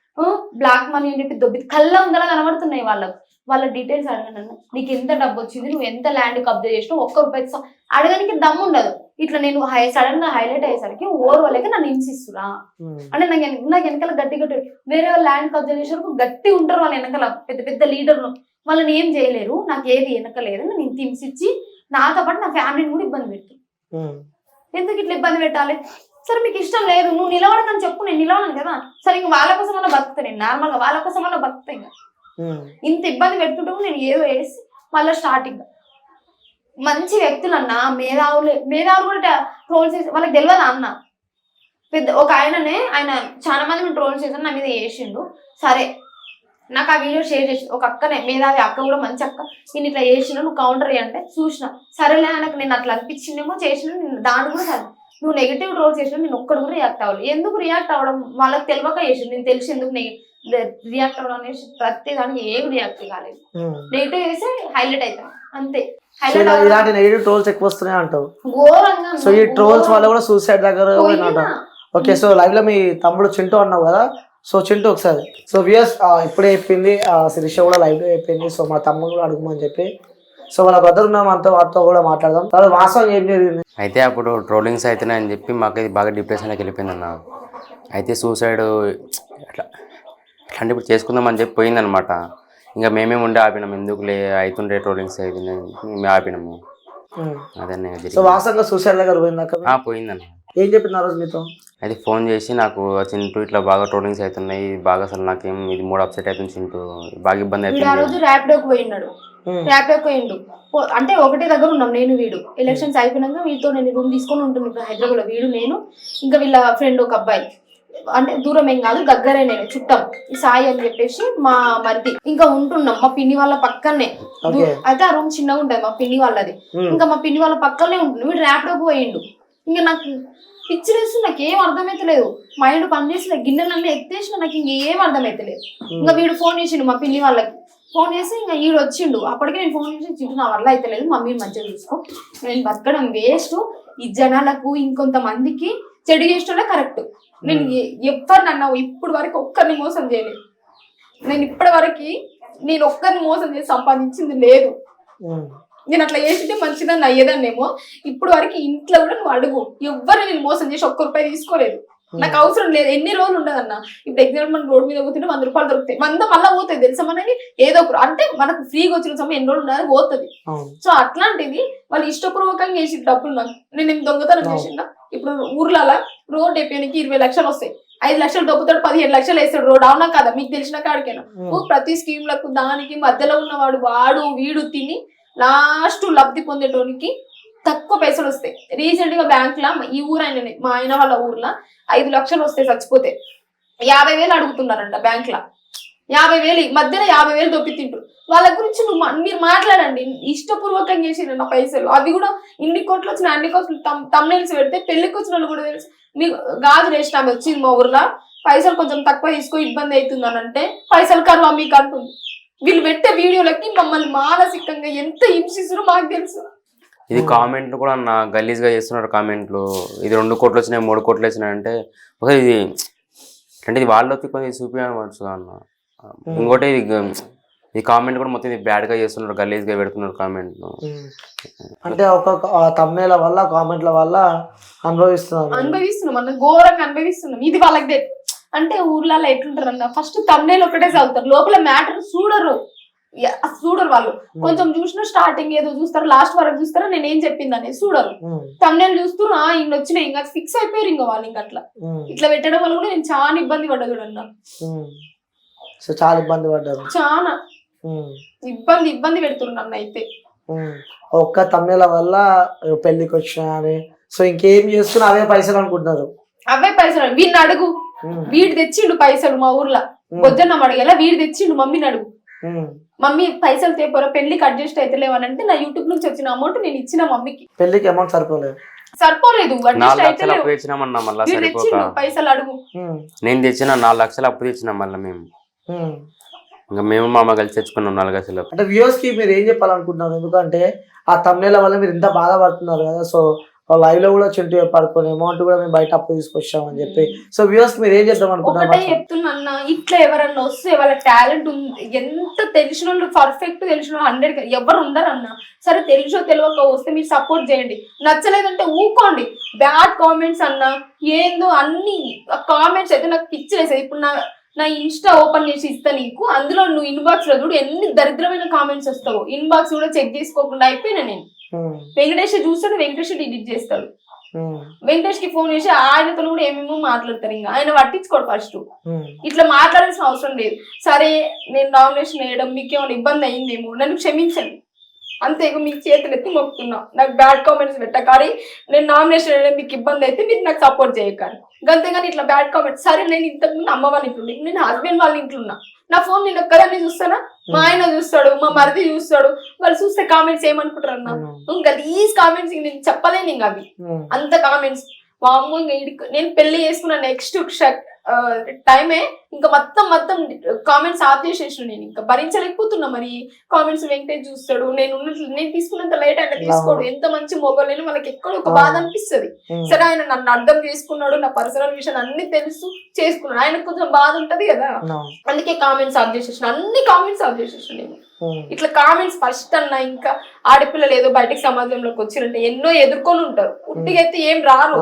బ్లాక్ మనీ అని చెప్పి దొబ్బి కళ్ళ ఉందలా కనబడుతున్నాయి వాళ్ళకు. వాళ్ళ డీటెయిల్స్ అడగండి అన్న, నీకు ఎంత డబ్బు వచ్చింది, నువ్వు ఎంత ల్యాండ్ కబ్జా చేసినావు, ₹1 అడగడానికి దమ్ము ఉండదు. ఇట్లా నేను సడన్ గా హైలైట్ అయ్యేసరికి వాళ్ళకి నన్ను హింసిస్తున్నా అంటే నాకు వెనకాల గట్టి వేరే వాళ్ళు ల్యాండ్ కబ్జా చేసేందుకు గట్టి ఉంటారు, వాళ్ళ వెనకాల పెద్ద పెద్ద లీడర్లు, వాళ్ళని ఏం చేయలేరు, నాకు ఏది వెనకలేదు, నేను ఇంత హింసించి నాతో పాటు నా ఫ్యామిలీని కూడా ఇబ్బంది పెడుతుంది. ఎందుకు ఇట్లా ఇబ్బంది పెట్టాలి? సరే మీకు ఇష్టం లేదు, నువ్వు నిలవడకని చెప్పు, నేను నిలవను కదా, సరే ఇంక వాళ్ళ కోసం అలా బతుకుతా, నేను నార్మల్ గా వాళ్ళ కోసం అలా బతుకుతా. ఇంకా ఇంత ఇబ్బంది పెడుతుంటే నేను ఏదో వేసి మళ్ళీ స్టార్టింగ్ మంచి వ్యక్తులు అన్న, మేధావులు కూడా ట్రోల్ చేసి వాళ్ళకి తెలియదు అన్న. పెద్ద ఒక ఆయన చాలా మంది ట్రోల్ చేశాను, నా మీద చేసిండు. సరే నాకు ఆ వీడియో షేర్ చేసి ఒక అక్కనే మేధావి అక్క కూడా మంచి అక్క, నేను ఇట్లా చేసిన నువ్వు కౌంటర్ అంటే చూసిన, సరేలే ఆయనకు నేను అట్లా అనిపించిందేమో చేసిన, నేను దాన్ని కూడా సరే నువ్వు నెగిటివ్ ట్రోల్ చేసిన నేను ఒక్కడు కూడా రియాక్ట్ అవ్వాలి. ఎందుకు రియాక్ట్ అవ్వడం, వాళ్ళకి తెలియక చేసిన, నేను తెలిసి ఎందుకు రియాక్ట్ అవ్వడం అనేసి ప్రతి దానికి ఏమి రియాక్ట్ కాలేదు. నెగిటివ్ చేసి హైలైట్ అవుతాం అంతే. ఇలాంటి నెగిటివ్ ట్రోల్స్ ఎక్కువ వస్తున్నాయి అంటావు. ఘోరంగా. సో ఈ ట్రోల్స్ వల్ల కూడా సూసైడ్ దగ్గర. ఓకే, సో లైవ్ లో మీ తమ్ముడు చింటూ అన్నావు కదా, సో చింటూ ఒకసారి. సో వియర్స్ ఇప్పుడే చెప్పింది శిరీష కూడా లైవ్ లో చెప్పింది. సో మా తమ్ముడు కూడా అడుగుమని చెప్పి, సో వాళ్ళ బ్రదర్ ఉన్నాం అంతా, వాటితో కూడా మాట్లాడదాం. తర్వాత వాస్తవం ఏం జరిగింది అయితే అప్పుడు ట్రోలింగ్స్ అవుతున్నాయని చెప్పి మాకు ఇది బాగా డిప్రెషన్లోకి వెళ్ళిపోయింది అన్న. అయితే సూసైడ్ అట్లా అంటే ఇప్పుడు చేసుకుందామని చెప్పి పోయిందనమాట. ఇంకా మేమేమి ఉండే ఆపినాం, ఎందుకులే అవుతుండే ట్రోలింగ్స్ అవుతున్నాయి మేము ఆపినాము. అదే సో వాస్తవంగా సూసైడ్ దగ్గర పోయిందాక పోయిందన్న. ఏం చెప్పింది ఆ రోజు మీతో? అయితే ఫోన్ చేసి నాకు చింటూ ఇట్లా బాగా ట్రోలింగ్స్ అవుతున్నాయి, బాగా అసలు నాకేం ఇది మూడు అప్సెట్ అవుతుంది చింటూ, బాగా ఇబ్బంది అవుతుంది. ఆ రోజు ర్యాపిడోకి పోయినాడు, ర్యాపిడోకి పోయిండు. అంటే ఒకటే దగ్గర ఉన్నాం నేను వీడు. ఎలక్షన్స్ అయిపోయినాక వీటితో నేను రూమ్ తీసుకొని ఉంటున్నాను ఇప్పుడు హైదరాబాద్ లో. వీడు నేను ఇంకా వీళ్ళ ఫ్రెండ్ ఒక అబ్బాయి, అంటే దూరం ఏం కాదు దగ్గరే, నేను చుట్టం ఈ సాయి అని చెప్పేసి మా మరిది. ఇంకా ఉంటున్నాం మా పిన్ని వాళ్ళ పక్కనే. అయితే ఆ రూమ్ చిన్నగా ఉంటది మా పిన్ని వాళ్ళది. ఇంకా మా పిన్ని వాళ్ళ పక్కనే ఉంటుంది. వీడు ర్యాపిడోకి పోయిండు. ఇంకా నాకు పిచ్చి వేసి నాకు ఏం అర్థమైతలేదు, మైండ్ పనిచేసిన గిన్నెలన్నీ ఎత్తేసిన, నాకు ఇంకేం అర్థమైతలేదు. ఇంకా వీడు ఫోన్ చేసిండు మా పిన్ని వాళ్ళకి, ఫోన్ చేసి ఇంకా వీడు వచ్చిండు. అప్పటికే నేను ఫోన్ చేసి చింటూ నా వల్ల అయితే లేదు, మమ్మీని మంచిగా చూసుకో, నేను బతకడం వేస్ట్, ఈ జనాలకు ఇంకొంతమందికి చెడు చేసేటోళ్ళే కరెక్ట్. నేను ఎవరినన్నా ఇప్పుడు వరకు ఒక్కరిని మోసం చేయలేదు. నేను ఇప్పటి వరకు నేను ఒక్కరిని మోసం చేసి సంపాదించింది లేదు. నేను అట్లా చేసింటే మంచిదని అయ్యేదాన్నేమో. ఇప్పుడు వరకు ఇంట్లో కూడా నువ్వు అడుగు, ఎవ్వరు నేను మోసం చేసి ₹1 తీసుకోలేదు. నాకు అవసరం లేదు, ఎన్ని రోజులు ఉండదన్న. ఇప్పుడు ఎగ్జాంపుల్ మనం రోడ్ మీద పోతుంటే ₹100 దొరుకుతాయి, 100 మళ్ళీ పోతాయి తెలుసా మనకి. ఏదో ఒక అంటే మనకు ఫ్రీగా వచ్చిన సమయం ఎన్ని రోజులు ఉండదు పోతుంది. సో అట్లాంటిది వాళ్ళు ఇష్టపూర్వకంగా చేసి డబ్బులు నాకు నేను దొంగతనం చేసిందా. ఇప్పుడు ఊర్లలో రోడ్ అయిపోయానికి 20 లక్షలు వస్తాయి, 5 లక్షలు దొబ్బుతాడు, 15 లక్షలు వేస్తాడు రోడ్. అవునా కదా? మీకు తెలిసిన కాడికేనా? ప్రతి స్కీమ్లకు దానికి మధ్యలో ఉన్నవాడు వాడు వీడు తిని లాస్ట్ లబ్ధి పొందేటోనికి తక్కువ పైసలు వస్తాయి. రీసెంట్ గా బ్యాంక్ లా ఈ ఊరు ఆయన మా ఆయన వాళ్ళ ఊర్లో 5 లక్షలు వస్తాయి, చచ్చిపోతే 50,000 అడుగుతున్నారంట బ్యాంక్ లా. 50,000 మధ్యలో 50,000 దొప్పి తింటారు. వాళ్ళ గురించి మీరు మాట్లాడండి. ఇష్టపూర్వకంగా చేసిన పైసలు అవి కూడా ఇన్ని కోట్లు వచ్చిన అన్ని కోట్లు తమ్నైల్స్ పెడితే పెళ్లికి వచ్చిన వాళ్ళు కూడా తెలుసు. మీకు గాజులు వేసిన ఆమె వచ్చింది మా ఊర్లో, పైసలు కొంచెం తక్కువ తీసుకో ఇబ్బంది అవుతుంది అని అంటే పైసలు కరువా మీకు అంటుంది. వీళ్ళు పెట్టే వీడియోలకి మమ్మల్ని మానసికంగా ఎంత హింసిస్తారో మాకు తెలుసు. ఇది కామెంట్లు కూడా అన్న గలీజ్ గా చేస్తున్నారు కామెంట్లు. ఇది 2 కోట్లు వచ్చినాయి 3 కోట్లు వచ్చినాయి అంటే ఇది అంటే ఇది వాళ్ళకి కొంచెం చూపించవచ్చు అన్న. ఇంకోటి ఈ కామెంట్ కూడా మొత్తం ఇది బ్యాడ్ గా చేస్తున్నారు, గలీజ్ గా పెడుతున్నారు కామెంట్లు. అంటే ఒక తమ్నేల వల్ల కామెంట్ల వల్ల అనుభవిస్తున్నాం అన్న, ఘోరంగా అనుభవిస్తున్నాం. ఇది వాళ్ళకి అంటే ఊర్లలో ఎట్లుంటారు అన్న, ఫస్ట్ తమ్నేల్ ఒకటే చదువుతారు, లోపల మ్యాటర్ చూడరు వాళ్ళు. కొంచెం చూసినా స్టార్టింగ్ ఏదో చూస్తారు, లాస్ట్ వరకు చూస్తారా నేను ఏం చెప్పింది అనేది చూడరు. తమ్నేల్ చూస్తున్నా ఇంక వచ్చినాయి ఇంకా ఫిక్స్ అయిపోయారు ఇంకా వాళ్ళు. ఇంకా అట్లా ఇట్లా పెట్టడం వల్ల కూడా నేను చాలా ఇబ్బంది పడ్డా చూడన్నా. చాలా ఇబ్బంది పడ్డారు, చాలా ఇబ్బంది పెడుతున్నాను అయితే. ఒక్క తమ్నేల వల్ల పెళ్లికి వచ్చినా అని. సో ఇంకేం చేస్తున్నా అవే పైసలు అనుకుంటున్నారు. అవే పైసలు వీడిని అడుగు, వీడు తెచ్చిండు పైసలు మా ఊర్లో. బొజ్జన్న అడిగేలా వీడు తెచ్చిండు మమ్మీని అడుగు. మమ్మీ పైసలు తేపోరా పెళ్లికి అడ్జస్ట్ అయితే లేవనంటే నా యూట్యూబ్ నుంచి వచ్చిన అమౌంట్ నేను ఇచ్చిన మమ్మీకి. పెళ్లికి అమౌంట్ సరిపోలేదు పైసలు అడుగు. నేను తెచ్చిన 4 లక్షలు అప్పు తెచ్చినా మళ్ళీ మేము. ఇంకా మేము మా అమ్మ కలిసి తెచ్చుకున్నాం 4 లక్షలు. అంటే వ్యూవర్స్ కి మీరు ఏం చెప్పాలనుకుంటున్నారు? ఎందుకంటే ఆ తమ్నేల వల్ల మీరు ఇంత బాధపడుతున్నారు కదా. సో లైవ్ లో కూడా చింటూ పడుకొని అమౌంట్ కూడా మేము బయట అప్పు తీసుకొచ్చాం అని చెప్పి. సో వ్యూవర్స్ మీరు ఏం చేద్దాం ఒకటే అనుకుంటున్నారు? చెప్తున్నా అన్న, ఇట్లా ఎవరన్నా వస్తే వాళ్ళ టాలెంట్ ఎంత తెలిసిన వాళ్ళు పర్ఫెక్ట్ తెలిసిన వాళ్ళు 100 ఎవరు ఉండరన్న. సరే తెలిసో తెలియక వస్తే మీరు సపోర్ట్ చేయండి, నచ్చలేదంటే ఊకోండి. బ్యాడ్ కామెంట్స్ అన్న ఏందో అన్ని కామెంట్స్ అయితే నాకు పిచ్చిలేసేది. ఇప్పుడు నా ఇన్స్టా ఓపెన్ చేసి ఇస్తా నీకు, అందులో నువ్వు ఇన్బాక్స్ లో చూడు ఎన్ని దరిద్రమైన కామెంట్స్ వస్తావు. ఇన్బాక్స్ కూడా చెక్ చేసుకోకుండా అయిపోయినా నేను. వెంకటేష్ చూస్తాడు, వెంకటేష్ డిలీట్ చేస్తాడు. వెంకటేష్ కి ఫోన్ చేసి ఆయనతో కూడా ఏమేమో మాట్లాడతారు. ఇంకా ఆయన పట్టించుకోడు ఫస్ట్. ఇట్లా మాట్లాడాల్సిన అవసరం లేదు. సరే నేను నామినేషన్ వేయడం మీకు ఏమైనా ఇబ్బంది అయిందేమో, నన్ను క్షమించండి అంతే. మీకు చేతులు ఎత్తి మొక్కుతున్నా, నాకు బ్యాడ్ కామెంట్స్ పెట్టకారి. నేను నామినేషన్ వేయడం మీకు ఇబ్బంది అయితే మీరు నాకు సపోర్ట్ చేయకాలి, అంతేగాని ఇట్లా బ్యాడ్ కామెంట్స్. సరే నేను ఇంతకుముందు అమ్మ వాళ్ళ ఇంట్లో, నేను హస్బెండ్ వాళ్ళ ఇంట్లో ఉన్నా, నా ఫోన్ నేను ఒక్కదాన్ని చూస్తానా, మా ఆయన చూస్తాడు, మా మరిది చూస్తాడు. వాళ్ళు చూస్తే కామెంట్స్ ఏమనుకుంటారు అన్న, ఇంకా దీస్ కామెంట్స్ నేను చెప్పలేను. ఇంకా అవి అంత కామెంట్స్ వాము. ఇంకా నేను పెళ్లి చేసుకున్న నెక్స్ట్ టైమే ఇంకా మొత్తం కామెంట్స్ ఆఫ్ చేసేసిన. నేను ఇంకా భరించలేకపోతున్నా. మరి కామెంట్స్ వెంకటేష్ చూస్తాడు, నేను తీసుకున్నంత లేట్ ఆయన తీసుకోడు. ఎంత మంచి మొగలేని వాళ్ళకి ఎక్కడ ఒక బాధ అనిపిస్తుంది. సరే ఆయన నన్ను అర్థం చేసుకున్నాడు, నా పర్సనల్ విషయాలు అన్ని తెలుసు చేసుకున్నాడు, ఆయనకు కొంచెం బాధ ఉంటది కదా, అందుకే కామెంట్స్ ఆఫ్ చేసేసిన. అన్ని కామెంట్స్ ఆఫ్ చేసేసిన నేను. ఇట్లా కామెంట్స్ ఫస్ట్ అన్న. ఇంకా ఆడపిల్లలు ఏదో బయటకు సమాజంలోకి వచ్చిరంటే ఎన్నో ఎదుర్కొని ఉంటారు, ఉట్టిగైతే ఏం రారు.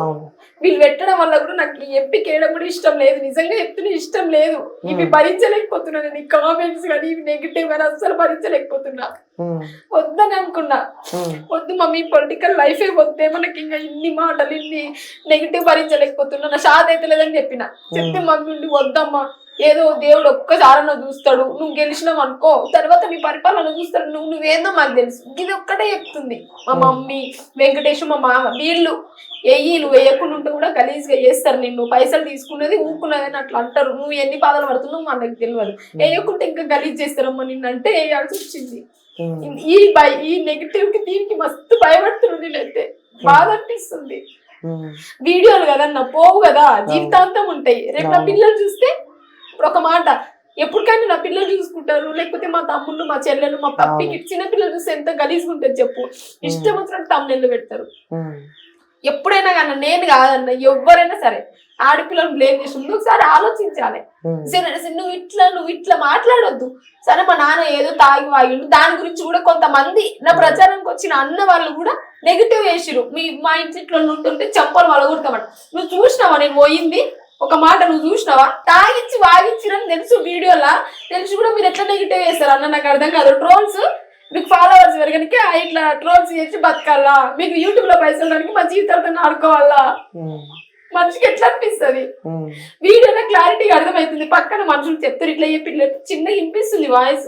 వీళ్ళు పెట్టడం వల్ల కూడా నాకు ఎంపిక వేయడం కూడా ఇష్టం లేదు, నిజంగా చెప్తున్నా ఇష్టం లేదు. ఇవి భరించలేకపోతున్నా నేను, ఈ కామెంట్స్ కానీ ఇవి నెగిటివ్ కానీ అసలు భరించలేకపోతున్నా. వద్దని అనుకున్నా, వద్దు మమ్మీ పొలిటికల్ లైఫే వద్దే మనకి, ఇంకా ఇన్ని మాటలు ఇన్ని నెగిటివ్ భరించలేకపోతున్నా, నా షాద్ అయితే లేదని చెప్పిన. చెప్తే మమ్మీ ఉండి వద్దమ్మా, ఏదో దేవుడు ఒక్కసారన్నా చూస్తాడు, నువ్వు గెలిచినావు అనుకో తర్వాత నీ పరిపాలన చూస్తాడు, నువ్వేందో మాకు తెలుసు. ఇది ఒక్కటే చెప్తుంది మా మమ్మీ, వెంకటేష్, మా మామ. వీళ్ళు నువ్వు వేయకుండా ఉంటే కూడా గలీజ్గా చేస్తారు. నిన్ను పైసలు తీసుకున్నది ఊకున్నది అని అట్లా అంటారు. నువ్వు ఎన్ని బాధలు పడుతున్నావు మనకు తెలియదు, వేయకుంటే ఇంకా గలీజ్ చేస్తారమ్మా నిన్నంటే వేయాల్సి వచ్చింది. ఈ నెగిటివ్ కి దీనికి మస్తు భయపడుతున్నాను నేనైతే. బాధ అనిపిస్తుంది. వీడియోలు కదన్నా పోవు కదా, జీవితాంతం ఉంటాయి. రేపు నా పిల్లలు చూస్తే ఇప్పుడు ఒక మాట, ఎప్పటికైనా నా పిల్లలు చూసుకుంటారు, లేకపోతే మా తమ్ముళ్ళు, మా చెల్లెలు, మా పప్పికి చిన్న పిల్లలు చూస్తే ఎంత గలీజ్గా ఉంటుంది చెప్పు. ఇష్టం వచ్చినట్టు తమ్ముళ్ళు పెడతారు. ఎప్పుడైనా కానీ నేను కాదన్న, ఎవరైనా సరే ఆడపిల్లలు బ్లేమ్ చేసి ముందు ఒకసారి ఆలోచించాలి. సరే నువ్వు ఇట్లా మాట్లాడొద్దు. సరే మా నాన్న ఏదో తాగి వాగిండు, దాని గురించి కూడా కొంతమంది నా ప్రచారానికి వచ్చిన అన్న వాళ్ళు కూడా నెగిటివ్ వేసిరు. మా ఇంట్లో ఉంటుంటే చెంపలు వలగొడతామట. నువ్వు చూసినావా నేను పోయింది? ఒక మాట నువ్వు చూసినావా? తాగించి వాగించిరని తెలుసు, వీడియోలా తెలిసి కూడా మీరు ఎట్లా నెగిటివ్ వేస్తారు అన్న, నాకు అర్థం కాదు. ట్రోల్స్ మీకు ఫాలోవర్స్ పెరగడానికి ఇట్లా ట్రోల్స్ చేసి బతకాలా? మీకు యూట్యూబ్ లో పైసలు రానికి మా జీవితాలతో ఆడుకోవాలా? మనిషికి ఎట్లా అనిపిస్తుంది? వీడియోలో క్లారిటీగా అర్థమవుతుంది, పక్కన మనుషులు చెప్తారు ఇట్లా చెప్పి ఇట్లా చిన్నగా వినిపిస్తుంది వాయిస్.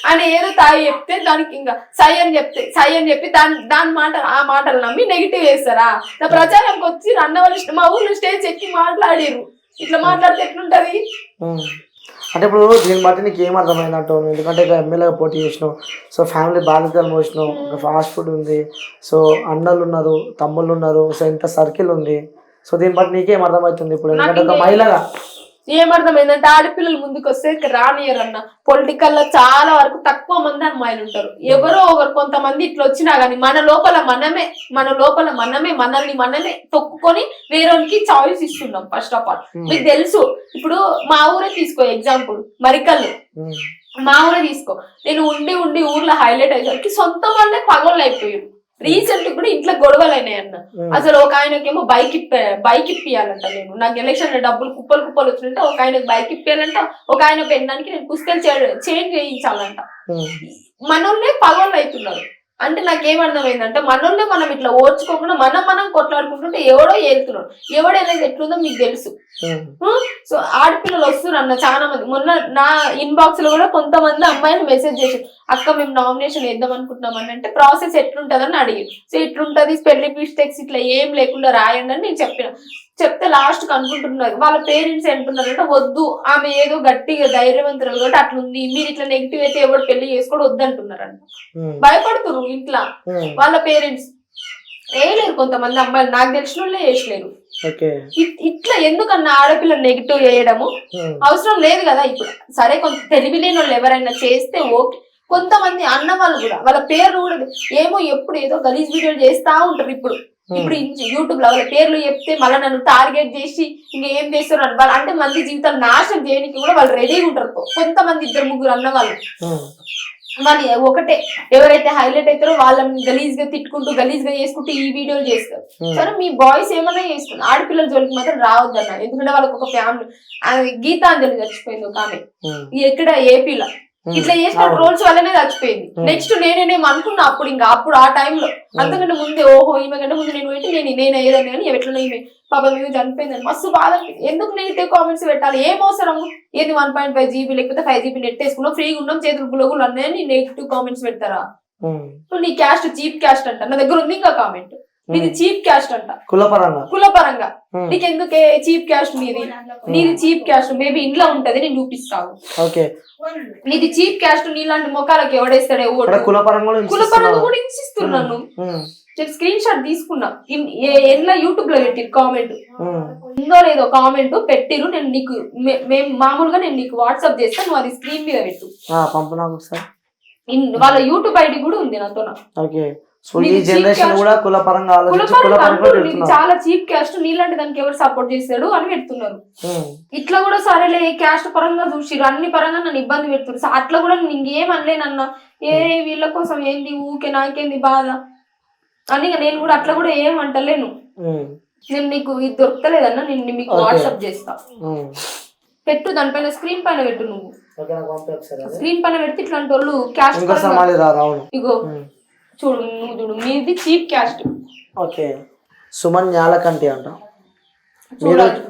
ఆయన ఏదో తాగి చెప్తే దానికి ఇంకా సై అని చెప్పి దాని మాట ఆ మాటలు నమ్మి నెగిటివ్ వేస్తారా? నా ప్రచారంకి వచ్చి అన్న వాళ్ళు మా ఊర్లో స్టేజ్ ఎక్కి మాట్లాడిరు. ఇట్లా మాట్లాడితే ఎట్లుంటది? అంటే ఇప్పుడు దీన్ని బట్టి నీకు ఏం అర్థమైంది అంటావు? ఎందుకంటే ఇక ఎమ్మెల్యేగా పోటీ చేసినావు, సో ఫ్యామిలీ బాధ్యతలు మోసినావు, ఇంకా ఫాస్ట్ ఫుడ్ ఉంది, సో అన్నలు ఉన్నారు, తమ్ముళ్ళు ఉన్నారు, సో ఇంత సర్కిల్ ఉంది. సో దీన్ని బట్టి నీకేం అర్థమవుతుంది ఇప్పుడు? ఎందుకంటే ఒక మహిళగా ఏమర్థమైందంటే ఆడపిల్లలు ముందుకు వస్తే రానియర్ అన్న. పొలిటికల్ లో చాలా వరకు తక్కువ మంది అమ్మాయిలు ఉంటారు. ఎవరో ఒకరు కొంతమంది ఇట్లా వచ్చినా గానీ మన లోపల మనమే మనల్ని తొక్కుకొని వేరేకి చాయిస్ ఇస్తున్నాం. ఫస్ట్ ఆఫ్ ఆల్ మీకు తెలుసు, ఇప్పుడు మా ఊరే తీసుకో ఎగ్జాంపుల్, మరికల్లు మా ఊరే తీసుకో. నేను ఉండి ఊర్లో హైలైట్ అయ్యేసరికి సొంత వాళ్ళే పగోళ్ళు అయిపోయారు. రీసెంట్ కూడా ఇంట్లో గొడవలు అయినాయి అన్న. అసలు ఒక ఆయనకేమో బైక్ ఇప్పియాలంట. నేను నాకు ఎలక్షన్ లో డబ్బులు కుప్పలు వచ్చినట్టు ఒక ఆయనకు బైక్ ఇప్పియాలంట, ఒక ఆయన పెళ్ళడానికి నేను పుస్తకాలు చేంజ్ చేయించాలంట. మనోళ్ళే పగోళ్ళు అవుతున్నారు. అంటే నాకేమర్థమైందంటే మనోళ్ళే మనం ఇట్లా ఓర్చుకోకుండా మనం కొట్లాడుకుంటుంటే ఎవడో ఏలుతున్నాడు. ఎవడేది ఎట్లుందో మీకు తెలుసు. సో ఆడపిల్లలు వస్తున్నారు అన్న చాలా మంది. మొన్న నా ఇన్బాక్స్ లో కూడా కొంతమంది అమ్మాయిలు మెసేజ్ చేశారు, అక్క మేము నామినేషన్ వేద్దాం అనుకుంటున్నాం అని. అంటే ప్రాసెస్ ఎట్లుంటదని అడిగారు. సో ఇట్లుంటది, స్పెల్లింగ్ మిస్టేక్స్ ఇట్లా ఏం లేకుండా రాయండి అని నేను చెప్తే లాస్ట్ కి అనుకుంటున్నారు వాళ్ళ పేరెంట్స్ అంటున్నారంటే వద్దు, ఆమె ఏదో గట్టిగా ధైర్యవంతురాలు కాబట్టి అట్లుంది, మీరు ఇట్లా నెగిటివ్ అయితే ఎవరు పెళ్లి చేసుకోవడం వద్దంటున్నారంట. భయపడుతున్నారు ఇంట్లో వాళ్ళ పేరెంట్స్. వేయలేరు కొంతమంది అమ్మాయిలు, నాకు తెలిసిన వాళ్ళే వేసలేరు. ఇట్లా ఎందుకన్నా ఆడపిల్ల నెగిటివ్ వేయడము అవసరం లేదు కదా. ఇప్పుడు సరే కొంత తెలివి లేని వాళ్ళు ఎవరైనా చేస్తే ఓకే. కొంతమంది అన్న వాళ్ళు కూడా వాళ్ళ పేర్లు కూడా ఏమో ఎప్పుడు ఏదో గలీజ్ వీడియోలు చేస్తా ఉంటారు. ఇప్పుడు ఇప్పుడు యూట్యూబ్ లో వాళ్ళ పేర్లు చెప్తే మళ్ళీ నన్ను టార్గెట్ చేసి ఇంకేం చేస్తారు వాళ్ళు అంటే మంది జీవితాలు నాశనం చేయడానికి కూడా వాళ్ళు రెడీగా ఉంటారు. కొంతమంది 2-3 అన్న వాళ్ళు ఒకటే ఎవరైతే హైలైట్ అవుతారో వాళ్ళని గలీజ్ గా తిట్టుకుంటూ గలీజ్ గా చేసుకుంటూ ఈ వీడియోలు చేస్తారు. సరే మీ బాయ్స్ ఏమన్నా చేసుకున్నారు, ఆడపిల్లల జోలికి మాత్రం రావద్దన్న. ఎందుకంటే వాళ్ళకి ఒక ఫ్యామిలీ, గీతాంజలి చచ్చిపోయింది ఒక ఆమె ఎక్కడ ఏపీలో, ఇట్లా చేసిన రోల్స్ వల్లనే చచ్చిపోయింది. నెక్స్ట్ నేనేమో అనుకున్నా అప్పుడు ఆ టైంలో, అంతకంటే ముందే ఓహో ఈమె కంటే ముందు నేను పెట్టి నేను ఏదన్నా కానీ ఎట్లా ఈమె పాపం మీద చనిపోయిందని మస్తు బాధ. ఎందుకు నెగిటివ్ కామెంట్స్ పెట్టాలి, ఏం అవసరము? ఏది 1.5 GB లేకపోతే 5 GB నెట్ వేసుకున్నాం, ఫ్రీగా ఉన్నాం, చేతులు గులగులు అన్నాయని నెగిటివ్ కామెంట్స్ పెడతారా? నీ క్యాస్ట్ చీప్ క్యాస్ట్ అంట. నా దగ్గర ఉంది ఇంకా కామెంట్, నీది చీప్ క్యాస్ట్ అంట, కులపరంగా. నీకెందుకే చీప్ క్యాస్ట్? నీది చీప్ క్యాస్ట్, మేబీ ఇంట్లో ఉంటది, నేను చూపిస్తాను. నీది చీప్ క్యాస్ట్, నీలాంటి మొఖాలకు ఎవడేస్తాడే కులపరంగా కూడా హింసిస్తున్నాను. స్క్రీన్ షాట్ తీసుకున్నా, ఎట్లా యూట్యూబ్ లో పెట్టిరు కామెంట్, ఉందో లేదో కామెంట్ పెట్టిరు. నేను నీకు మామూలుగా నేను నీకు వాట్సాప్ చేస్తాను, నువ్వు అది స్క్రీన్ మీద పెట్టు. వాళ్ళ యూట్యూబ్ ఐడి కూడా ఉంది నాతో. చాలా చీప్ క్యాస్ట్, నీలాంటి దానికి ఎవరు సపోర్ట్ చేస్తాడు అని పెడుతున్నారు. ఇట్లా కూడా సరేలే క్యాస్ట్ పరంగా చూసిరు, అన్ని పరంగా నన్ను ఇబ్బంది పెడుతున్నారు. అట్లా కూడా నేను ఇంకేం అనలేనన్నా, వీళ్ళ కోసం ఏంది ఊకే నాకేంది బాధ అని నేను కూడా అట్లా కూడా ఏం అంటలేను. నేను నీకు ఇది దొరకలేదన్నా, నేను మీకు వాట్సాప్ చేస్తా, పెట్టు, దానిపైన స్క్రీన్ పైన పెట్టు. నువ్వు స్క్రీన్ పైన పెడితే ఇట్లాంటి వాళ్ళు క్యాస్ట్ ఇగో చూడు, నువ్వు చూడు, మీది చీప్ క్యాస్ట్. ఓకే, సుమన్ న్యాలకంటి అంట,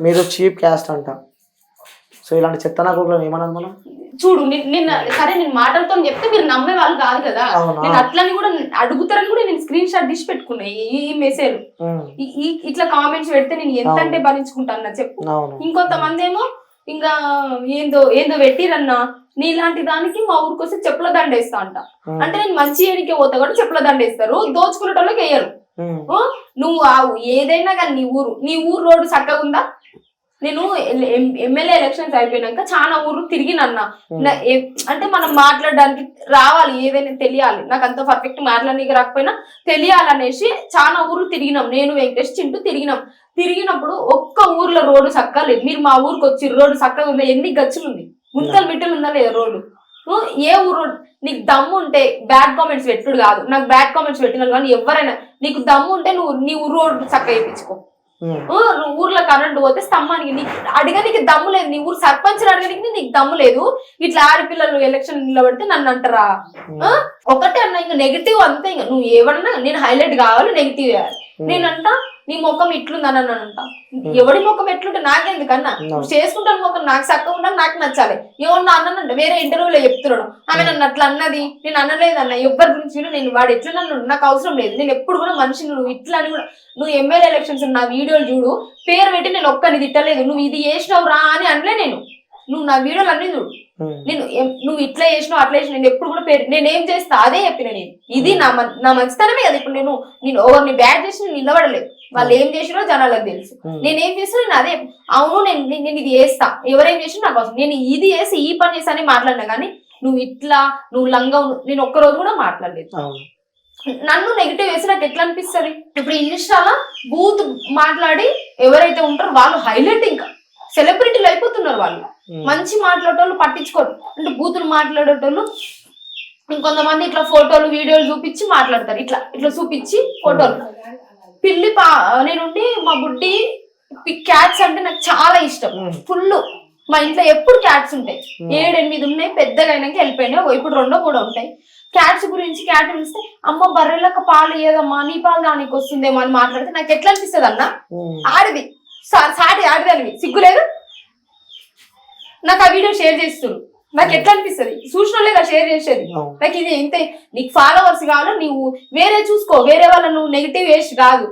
మీరు చీప్ క్యాస్ట్ అంట. సో ఇలాంటి చెత్తనా కూడా ఏమన్నా మనం చూడు, నిన్న సరే నేను మాటలతో చెప్తే మీరు నమ్మే వాళ్ళు కాదు కదా, నేను అట్లని కూడా అడుగుతారని కూడా నేను స్క్రీన్ షాట్ తీసి పెట్టుకున్నా. ఈ మెసేజ్ ఇట్లా కామెంట్స్ పెడితే నేను ఎంత అంటే భరించుకుంటాను చెప్పు. ఇంకొంతమంది ఏమో ఇంకా ఏందో పెట్టిరన్నా, నీలాంటి దానికి మా ఊరికి వస్తే చెప్పుల దండేస్తా అంట. అంటే నేను మంచి ఏరికే పోతా కూడా చెప్పుల దండేస్తారు, దోచుకునేటోళ్ళకి వేయరు. నువ్వు ఏదైనా కానీ నీ ఊరు రోడ్డు చక్కగా ఉందా? నేను ఎమ్మెల్యే ఎలక్షన్స్ అయిపోయినాక చాలా ఊర్లు తిరిగినన్నా. అంటే మనం మాట్లాడడానికి రావాలి, ఏదైనా తెలియాలి. నాకు అంత పర్ఫెక్ట్ మాట్లాడడానికి రాకపోయినా తెలియాలనేసి చాలా ఊర్లు తిరిగినాం. నేను వెంకటేష్ చింటూ తిరిగినప్పుడు ఒక్క ఊర్లో రోడ్డు చక్కగా లేదు. మీరు మా ఊరికి వచ్చి రోడ్డు చక్కగా ఉందా? ఎన్ని గచ్చులు ఉంది, ముంతలు మిట్టలు ఉందా లేదా రోడ్డు? ఏ ఊరు? నీకు దమ్ము ఉంటే బ్యాడ్ కామెంట్స్ పెట్టుడు కాదు, నాకు బ్యాడ్ కామెంట్స్ పెట్టినారు కానీ ఎవరైనా నీకు దమ్ము ఉంటే నువ్వు నీ ఊరు రోడ్డు చక్కగా వేయించుకో. నువ్వు ఊర్లో కరెంట్ పోతే స్తంభానికి నీకు అడగనికి దమ్ము లేదు, నీ ఊరు సర్పంచ్ అడగడానికి నీకు దమ్ము లేదు. ఇట్లా ఆడపిల్లలు ఎలక్షన్ నిలబడితే నన్ను అంటారా? ఒకటే అన్న, ఇంకా నెగిటివ్ అంతే. ఇంకా నువ్వు ఏమన్నా నేను హైలైట్ కావాలి, నెగిటివ్ వేయాలి. నేనంట నీ ముఖం ఇట్లుందని అని అంట. ఎవడి ముఖం ఎట్లుంటే నాకెందుకన్నా, చేసుకుంటాను ముఖం నాకు చక్కగా ఉంటాను, నాకు నచ్చాలి. ఎవరు అన్నానంట వేరే ఇంటర్వ్యూలో చెప్తున్నాడు, ఆమె నన్ను అట్లా అన్నది, నేను అనలేదన్న. ఎవరి గురించి నేను వాడు ఎట్లా నన్ను నాకు అవసరం లేదు. నేను ఎప్పుడు కూడా మనిషిని నువ్వు ఇట్లా అని కూడా, నువ్వు ఎమ్మెల్యే ఎలక్షన్స్ నా వీడియోలు చూడు, పేరు పెట్టి నేను ఒక్కని తిట్టలేదు, నువ్వు ఇది చేసినావు రా అని అనలే నేను. నువ్వు నా వీడియోలు అన్నీ చూడు, నువ్వు ఇట్లా చేసినావు అట్లా చేసిన, నేను ఎప్పుడు కూడా పేరు నేనేం చేస్తా అదే చెప్పిన. నేను ఇది నా మంచితనమే కదా. ఇప్పుడు నేను ఎవరిని బ్యాడ్ చేసి నేను నిలబడలేదు, వాళ్ళు ఏం చేసినో జనాలకు తెలుసు. నేనేం చేసినా నేను అదే, అవును నేను ఇది చేస్తా, ఎవరేం చేసినా నాకు అవసరం, నేను ఇది చేసి ఈ పని చేస్తా అని మాట్లాడినా. కానీ నువ్వు లంగా నేను ఒక్కరోజు కూడా మాట్లాడలేదు. నన్ను నెగిటివ్ వేసి నాకు ఎట్లా అనిపిస్తుంది? ఇప్పుడు ఇన్స్టాలో బూత్ మాట్లాడి ఎవరైతే ఉంటారో వాళ్ళు హైలైట్, ఇంకా సెలబ్రిటీలు అయిపోతున్నారు వాళ్ళు. మంచి మాట్లాడేటోళ్ళు పట్టించుకోరు, అంటే బూతులు మాట్లాడేటోళ్ళు ఇంకొంతమంది ఇట్లా ఫోటోలు వీడియోలు చూపించి మాట్లాడతారు. ఇట్లా చూపించి ఫోటోలు పిల్లి నేనుండి మా బుడ్డి క్యాట్స్ అంటే నాకు చాలా ఇష్టం ఫుల్. మా ఇంట్లో ఎప్పుడు క్యాట్స్ ఉంటాయి, 7-8 ఉన్నాయి. పెద్దగా అయినాక వెళ్ళిపోయినాయి, ఇప్పుడు 2-3 ఉంటాయి. క్యాట్స్ గురించి క్యాట్ పిలిస్తే అమ్మ బర్రెలకు పాలు ఏదమ్మా, నీ పాలు దానికి వస్తుందేమో అని మాట్లాడితే నాకు ఎట్లా అనిపిస్తుంది అన్న, ఆడిది సాటి ఆడిది అని సిగ్గులేదు నాకు. ఆ వీడియో షేర్ చేస్తున్నారు, నాకు ఎట్లా అనిపిస్తుంది? చూసిన కదా షేర్ చేసేది. నాకు ఇది ఇంతే. నీకు ఫాలోవర్స్ కావాలి, నువ్వు వేరే చూసుకో, వేరే వాళ్ళ నువ్వు నెగిటివ్ వేసి కాదు.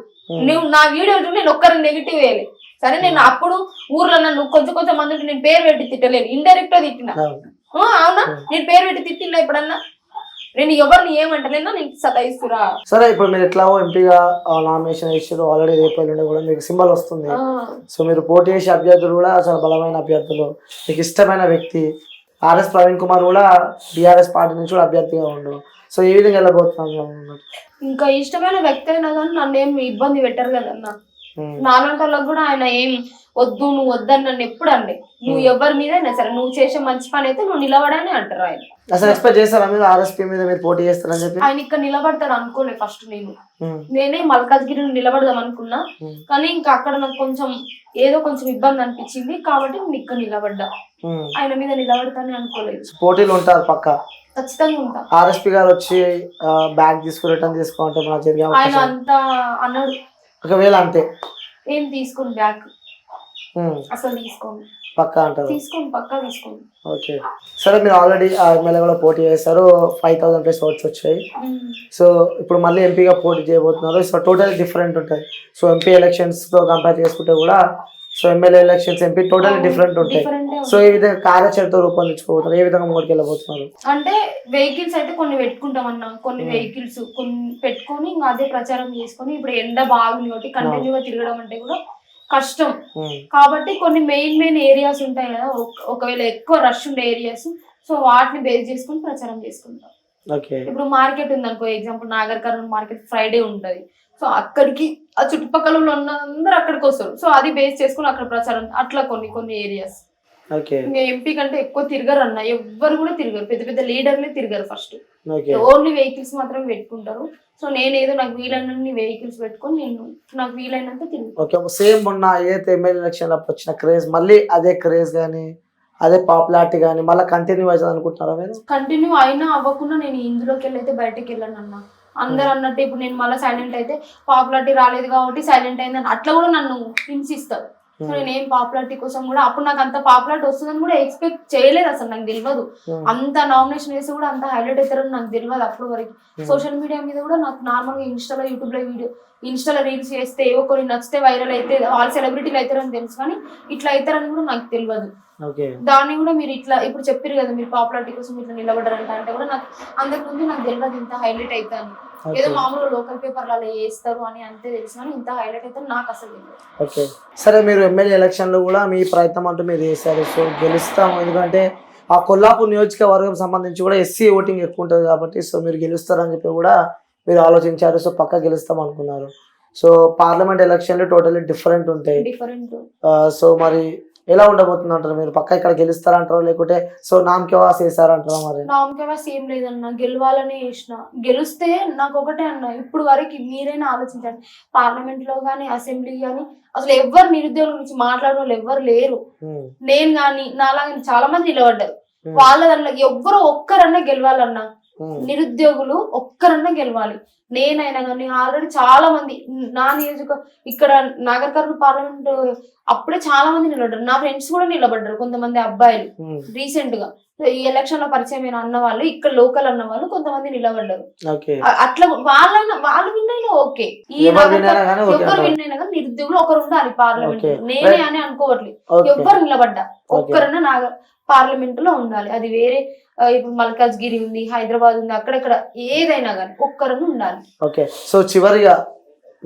నువ్వు నా వీడియో చూడు, నేను ఒక్కరిని నెగిటివ్ వేయలే. సరే నేను అప్పుడు ఊర్లో నన్ను కొంచెం మంది ఉంటే నేను పేరు పెట్టి తిట్టలేను, ఇండైరెక్ట్ గా తిట్టినా. అవునా, నేను పేరు పెట్టి తిట్టినా ఎప్పుడన్నా? నేను ఎవరిని ఏమంటలేనా, నేను సతాయిస్తురా. సరే ఇప్పుడు మీరు ఎట్లా ఎంపీగా నామినేషన్ చేసారు, ఆల్రెడీ రేపు కూడా మీకు సింబల్ వస్తుంది. సో మీరు పోటీ చేసే అభ్యర్థులు కూడా చాలా బలమైన అభ్యర్థులు, మీకు ఇష్టమైన వ్యక్తి. ఆర్ఎస్ ప్రవీణ్ కుమార్ కూడా బీఆర్ఎస్ పార్టీ నుంచి కూడా అభ్యర్థిగా ఉండు. సో ఏ విధంగా వెళ్ళబోతున్నాం? ఇంకా ఇష్టమైన వ్యక్తి అయినా కానీ నన్ను ఏం ఇబ్బంది పెట్టరు కదన్నా. నాలాంటి వాళ్ళకి కూడా ఆయన ఏం వద్దు నువ్వు వద్దని నన్ను ఎప్పుడు అండి. నువ్వు ఎవరి మీద అయినా సరే నువ్వు చేసే మంచి పని అయితే నువ్వు నిలబడని అంటారు ఆయన. అసలు ఎక్స్పెక్ట్ చేస్తారా మీరు ఆర్ఎస్పీ మీద మీరు పోటీ చేస్తారని చెప్పి? ఆయన ఇక్కడ నిలబడతాడు అనుకోలే ఫస్ట్. నేనే మల్కాజ్గిరిని నిలబడదాం అనుకున్నా, కానీ ఇంకా అక్కడ నాకు కొంచెం ఏదో కొంచెం ఇబ్బంది అనిపించింది కాబట్టి నేను ఇక్కడ నిలబడ్డా. ఆయన మీద నిలబడతానే అనుకోలేదు. పోటీలు ఉంటారు పక్క, ఖచ్చితంగా ఉంటా. ఆర్ఎస్పీ గారు వచ్చి బ్యాగ్ తీసుకుని రిటర్న్ తీసుకోవాలంటే ఆయన అంతా అన్నాడు. ఒకవేళ అంటే ఏం తీసుకోండి బ్యాగ్, అసలు తీసుకోండి పక్కా అంటారు. తీసుకోండి, పక్కా తీసుకోండి. ఓకే సరే, మీరు ఆల్రెడీ ఎమ్మెల్యే కూడా పోటీ చేస్తారు, 5,000+ ఓట్స్ వచ్చాయి. సో ఇప్పుడు మళ్ళీ ఎంపీగా పోటీ చేయబోతున్నారు. సో టోటల్ డిఫరెంట్ ఉంటుంది. సో ఎంపీ ఎలక్షన్స్తో కంపేర్ చేసుకుంటే కూడా so MLA elections MP total different ఉంటాయి. సో ఈ విధంగా కార్యాచరణతో రూపొందించుకోబోతున్నారు, ఏ విధంగా ముందుకు వెళ్ళబోతున్నారు? అంటే వెహికల్స్ అయితే కొన్ని పెట్టుకుంటామన్నా, కొన్ని వెహికల్స్ కొన్ని పెట్టుకొని ఇంకా అదే ప్రచారం చేసుకొని, ఇప్పుడు ఎండ బాగుంది కాబట్టి కంటిన్యూగా తిరగడం అంటే కూడా కష్టం కాబట్టి కొన్ని మెయిన్ ఏరియాస్ ఉంటాయి కదా, ఒకవేళ ఎక్కువ రష్ ఉండే ఏరియాస్, సో వాటిని బేస్ చేసుకొని ప్రచారం చేసుకుంటాం. ఇప్పుడు మార్కెట్ ఉంది అనుకో, example Nagar Kurnool market Friday ఉంటది. సో అక్కడికి ఆ చుట్టుపక్కల ఉన్న అందరూ అక్కడికి వస్తారు. సో అది బేస్ చేసుకుని అక్కడ ప్రచారం, అట్లా కొన్ని ఏరియాస్. ఇంకా ఎంపీ కంటే ఎక్కువ తిరగరు అన్న, ఎవ్వరు కూడా తిరగరు, పెద్ద పెద్ద లీడర్లే తిరగరు. ఫస్ట్ ఓన్లీ వెహికల్స్ మాత్రం పెట్టుకుంటారు. సో నేనేదో నాకు వీలైనన్ని వెహికల్స్ పెట్టుకొని నేను నాకు వీలైనంత తిరుగుతాను. సేమ్ మొన్న ఏదైతే ఎమ్మెల్యే ఎలక్షన్ అప్పుడు వచ్చిన క్రేజ్ మళ్ళీ అదే క్రేజ్ కానీ అదే పాపులారిటీ కానీ మళ్ళీ కంటిన్యూ అవుతుంది అనుకుంటున్నారా మీరు? కంటిన్యూ అయినా అవ్వకుండా నేను ఇందులోకి వెళ్ళైతే బయటకు వెళ్ళాను అన్న. అందరు అన్నట్టు ఇప్పుడు నేను మళ్ళీ సైలెంట్ అయితే పాపులారిటీ రాలేదు కాబట్టి సైలెంట్ అయిందని అట్లా కూడా నన్ను హింసిస్తారు. సో నేనేం పాపులారిటీ కోసం కూడా అప్పుడు నాకు అంత పాపులారిటీ వస్తుందని కూడా ఎక్స్పెక్ట్ చేయలేదు. అసలు నాకు తెలియదు అంత నామినేషన్ వేసి కూడా అంత హైలైట్ అవుతారని నాకు తెలియదు అప్పటి వరకు. సోషల్ మీడియా మీద కూడా నాకు నార్మల్గా ఇన్స్టాలో యూట్యూబ్లో ఇన్స్టాలో రీల్స్ చేస్తే ఏవో కొన్ని నచ్చితే వైరల్ అయితే వాళ్ళు సెలబ్రిటీలు అవుతారని తెలుసు, కానీ ఇట్లా అవుతారని కూడా నాకు తెలియదు. దాన్ని కూడా మీరు ఇట్లా ఇప్పుడు చెప్పారు కదా మీరు పాపులారిటీ కోసం ఇట్లా నిలబడ్డారంట అంటే కూడా నాకు అందరి ముందు నాకు తెలియదు ఇంత హైలైట్ అవుతాను. ఏదో మామూలు లోకల్ పేపర్లు అలా వేస్తారు అని అంతే తెలుసు, కానీ ఇంత హైలైట్ అయితే నాకు అసలు తెలియదు. ఓకే సరే, మీరు ఎమ్మెల్యే ఎలక్షన్లో కూడా మీ ప్రయత్నం అంటూ మీరు చేశారు. సో గెలుస్తాము, ఎందుకంటే ఆ కొల్లాపూర్ నియోజకవర్గం సంబంధించి కూడా ఎస్సీ ఓటింగ్ ఎక్కువ ఉంటుంది కాబట్టి సో మీరు గెలుస్తారని చెప్పి కూడా మీరు ఆలోచించారు. సో పక్కా గెలుస్తాం అనుకున్నారు. సో పార్లమెంట్ ఎలక్షన్లు టోటల్లీ డిఫరెంట్ ఉంటాయి. సో మరి ఎలా ఉండబోతుంది అంటారు మీరు? పక్క ఇక్కడ గెలుస్తారంటారా లేకుంటే సో నామకేవాస్ వేసారంటారా? మరి నామకేవాస్ ఏం లేదన్న, గెలవాలని వేసిన. గెలిస్తే నాకు ఒకటే అన్న, ఇప్పుడు వరకు మీరైనా ఆలోచించండి, పార్లమెంట్ లో గానీ అసెంబ్లీ గానీ అసలు ఎవరు నిరుద్యోగుల గురించి మాట్లాడే వాళ్ళు ఎవరు లేరు. నేను గాని నాలాగా చాలా మంది నిలబడ్డారు. వాళ్ళ దాంట్లో ఎవ్వరు ఒక్కరన్నా గెలవాలన్నా, నిరుద్యోగులు ఒక్కరన్నా గెలవాలి. నేనైనా కానీ ఆల్రెడీ చాలా మంది నా ఇక్కడ నాగర్ కర్నూలు పార్లమెంట్ అప్పుడే చాలా మంది నిలబడ్డారు. నా ఫ్రెండ్స్ కూడా నిలబడ్డారు, కొంతమంది అబ్బాయిలు. రీసెంట్ గా ఈ ఎలక్షన్ లో పరిచయం అన్న వాళ్ళు, ఇక్కడ లోకల్ అన్న వాళ్ళు కొంతమంది నిలబడ్డారు. అట్లా వాళ్ళు విన్ అయినా ఓకే, ఎవరు విన్ అయినా కానీ నిరుద్యోగులు ఒకరు ఉండాలి పార్లమెంట్. నేనే అని అనుకోవట్లేదు, ఎవ్వరు నిలబడ్డా ఒక్కరన్నా నాగర్ పార్లమెంట్ లో ఉండాలి. అది వేరే ఇప్పుడు మల్కాజ్గిరి ఉంది, హైదరాబాద్ ఉంది, అక్కడక్కడ ఏదైనా కానీ ఒక్కరన్నా ఉండాలి. ఓకే సో చివరిగా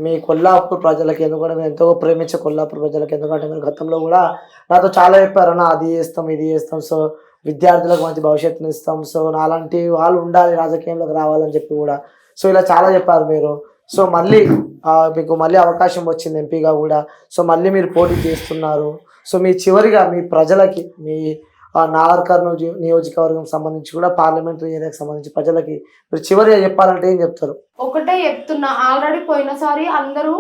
మీ కొల్లాపూర్ ప్రజలకి, ఎందుకంటే మేము ఎంతో ప్రేమించే కొల్లాపూర్ ప్రజలకి, ఎందుకంటే మీరు గతంలో కూడా నాతో చాలా చెప్పారన్నా అది చేస్తాం ఇది చేస్తాం, సో విద్యార్థులకు మంచి భవిష్యత్తుని ఇస్తాం, సో నాలాంటి వాళ్ళు ఉండాలి రాజకీయంలోకి రావాలని చెప్పి కూడా సో ఇలా చాలా చెప్పారు మీరు. సో మళ్ళీ మీకు మళ్ళీ అవకాశం వచ్చింది ఎంపీగా కూడా, సో మళ్ళీ మీరు పోటీ చేస్తున్నారు. సో మీ చివరిగా మీ ప్రజలకి, మీ నాగర్ కర్నూలు నియోజకవర్గం సంబంధించి కూడా పార్లమెంటరీ ఏరియాకి సంబంధించి ప్రజలకి మీరు చివరిగా చెప్పాలంటే ఏం చెప్తారు? ఒకటే చెప్తున్నా, ఆల్రెడీ పోయినసారి అందరూ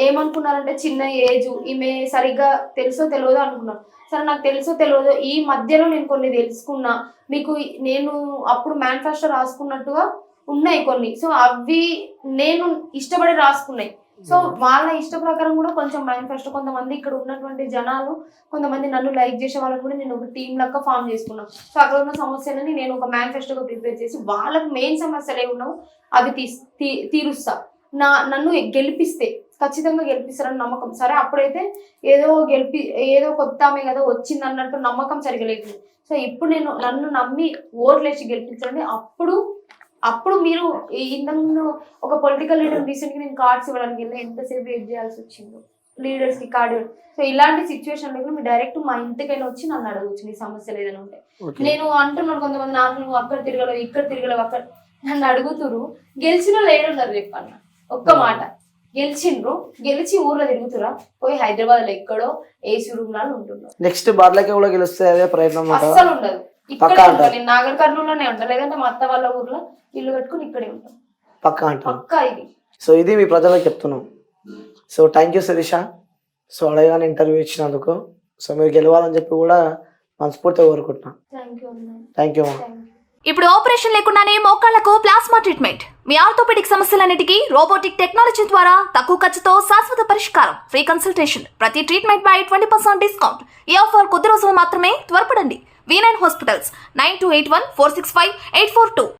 ఏమనుకున్నారంటే చిన్న ఏజ్, ఈమె సరిగ్గా తెలుసో తెలియదో అనుకున్నారు. సరే నాకు తెలుసో తెలియదో ఈ మధ్యలో నేను కొన్ని తెలుసుకున్నా, మీకు నేను అప్పుడు మేనిఫెస్టో రాసుకున్నట్టుగా ఉన్నాయి కొన్ని. సో అవి నేను ఇష్టపడి రాసుకున్నాయి. సో వాళ్ళ ఇష్ట ప్రకారం కూడా కొంచెం మేనిఫెస్టో, కొంతమంది ఇక్కడ ఉన్నటువంటి జనాలు కొంతమంది నన్ను లైక్ చేసే వాళ్ళకి కూడా నేను ఒక టీం లెక్క ఫామ్ చేసుకున్నాను. సో అక్కడ ఉన్న సమస్యలని నేను ఒక మేనిఫెస్టోగా ప్రిపేర్ చేసి వాళ్ళకి మెయిన్ సమస్యలు ఏమి ఉన్నావు అవి తీరుస్తా. నన్ను గెలిపిస్తే ఖచ్చితంగా గెలిపిస్తారని నమ్మకం. సరే అప్పుడైతే ఏదో కొత్త ఆమె కదా వచ్చింది అన్నట్టు నమ్మకం సరిగా లేదు. సో ఇప్పుడు నన్ను నమ్మి ఓట్లేసి గెలిపించండి. అప్పుడు మీరు ఇంతకుముందు ఒక పొలిటికల్ లీడర్ రీసెంట్ గా నేను కార్డ్స్ ఇవ్వడానికి వెళ్ళి ఎంతసేపు వెయిట్ చేయాల్సి వచ్చిందో లీడర్స్కి కార్డు. సో ఇలాంటి సిచ్యువేషన్లో మీరు డైరెక్ట్ మా ఇంటికైనా వచ్చి నన్ను అడగచ్చు నీ సమస్యలు ఏదైనా ఉంటే. నేను అంటున్నాను కొంతమంది నాకు నువ్వు అక్కడ తిరగలేవు ఇక్కడ తిరగలేవు అక్కడ నన్ను అడుగుతురు. గెలిచిన లేడున్నారు చెప్పన్న ఒక్క మాట, గెలిచిండ్రు గెలిచి ఊర్లో తిరుగుతురా, పోయి హైదరాబాద్ లో ఎక్కడో ఏసీ రూమ్ లాగా ఉంటున్నారు. నెక్స్ట్ బార్లకే కూడా గెలిస్తే అదే ప్రయత్నం అస్సలు ఉండదు. ఇక్కడ ఉంటాను నేను నాగర్ కర్నూలులోనే ఉంటాను, లేదంటే మా అత్త వాళ్ళ ఊర్లో ఇల్లు కట్టుకుని ఇక్కడే ఉంటాను పక్కా అంటాను. పక్కా ఇది. సో ఇది మీ ప్రజలకు చెప్తున్నాం. So thank you Sirisha. So అడగానే ఇంటర్వ్యూ ఇచ్చినందుకు. సో మీరు గెలవాలని చెప్పి కూడా మనస్ఫూర్తిగా కోరుకుంటున్నాను. Thank you. ఇప్పుడు ఆపరేషన్ లేకుండానే మోకాళ్లకు ప్లాస్మా ట్రీట్మెంట్. మీ ఆర్థోపెడిక్ సమస్యలన్నిటికీ రోబోటిక్ టెక్నాలజీ ద్వారా తక్కువ ఖర్చుతో శాశ్వత పరిష్కారం. Free consultation. ప్రతి ట్రీట్మెంట్ పై 20% డిస్కౌంట్. ఈ ఆఫర్ కొద్ది రోజులు మాత్రమే. త్వరపడండి. V9 hospitals 9281465842.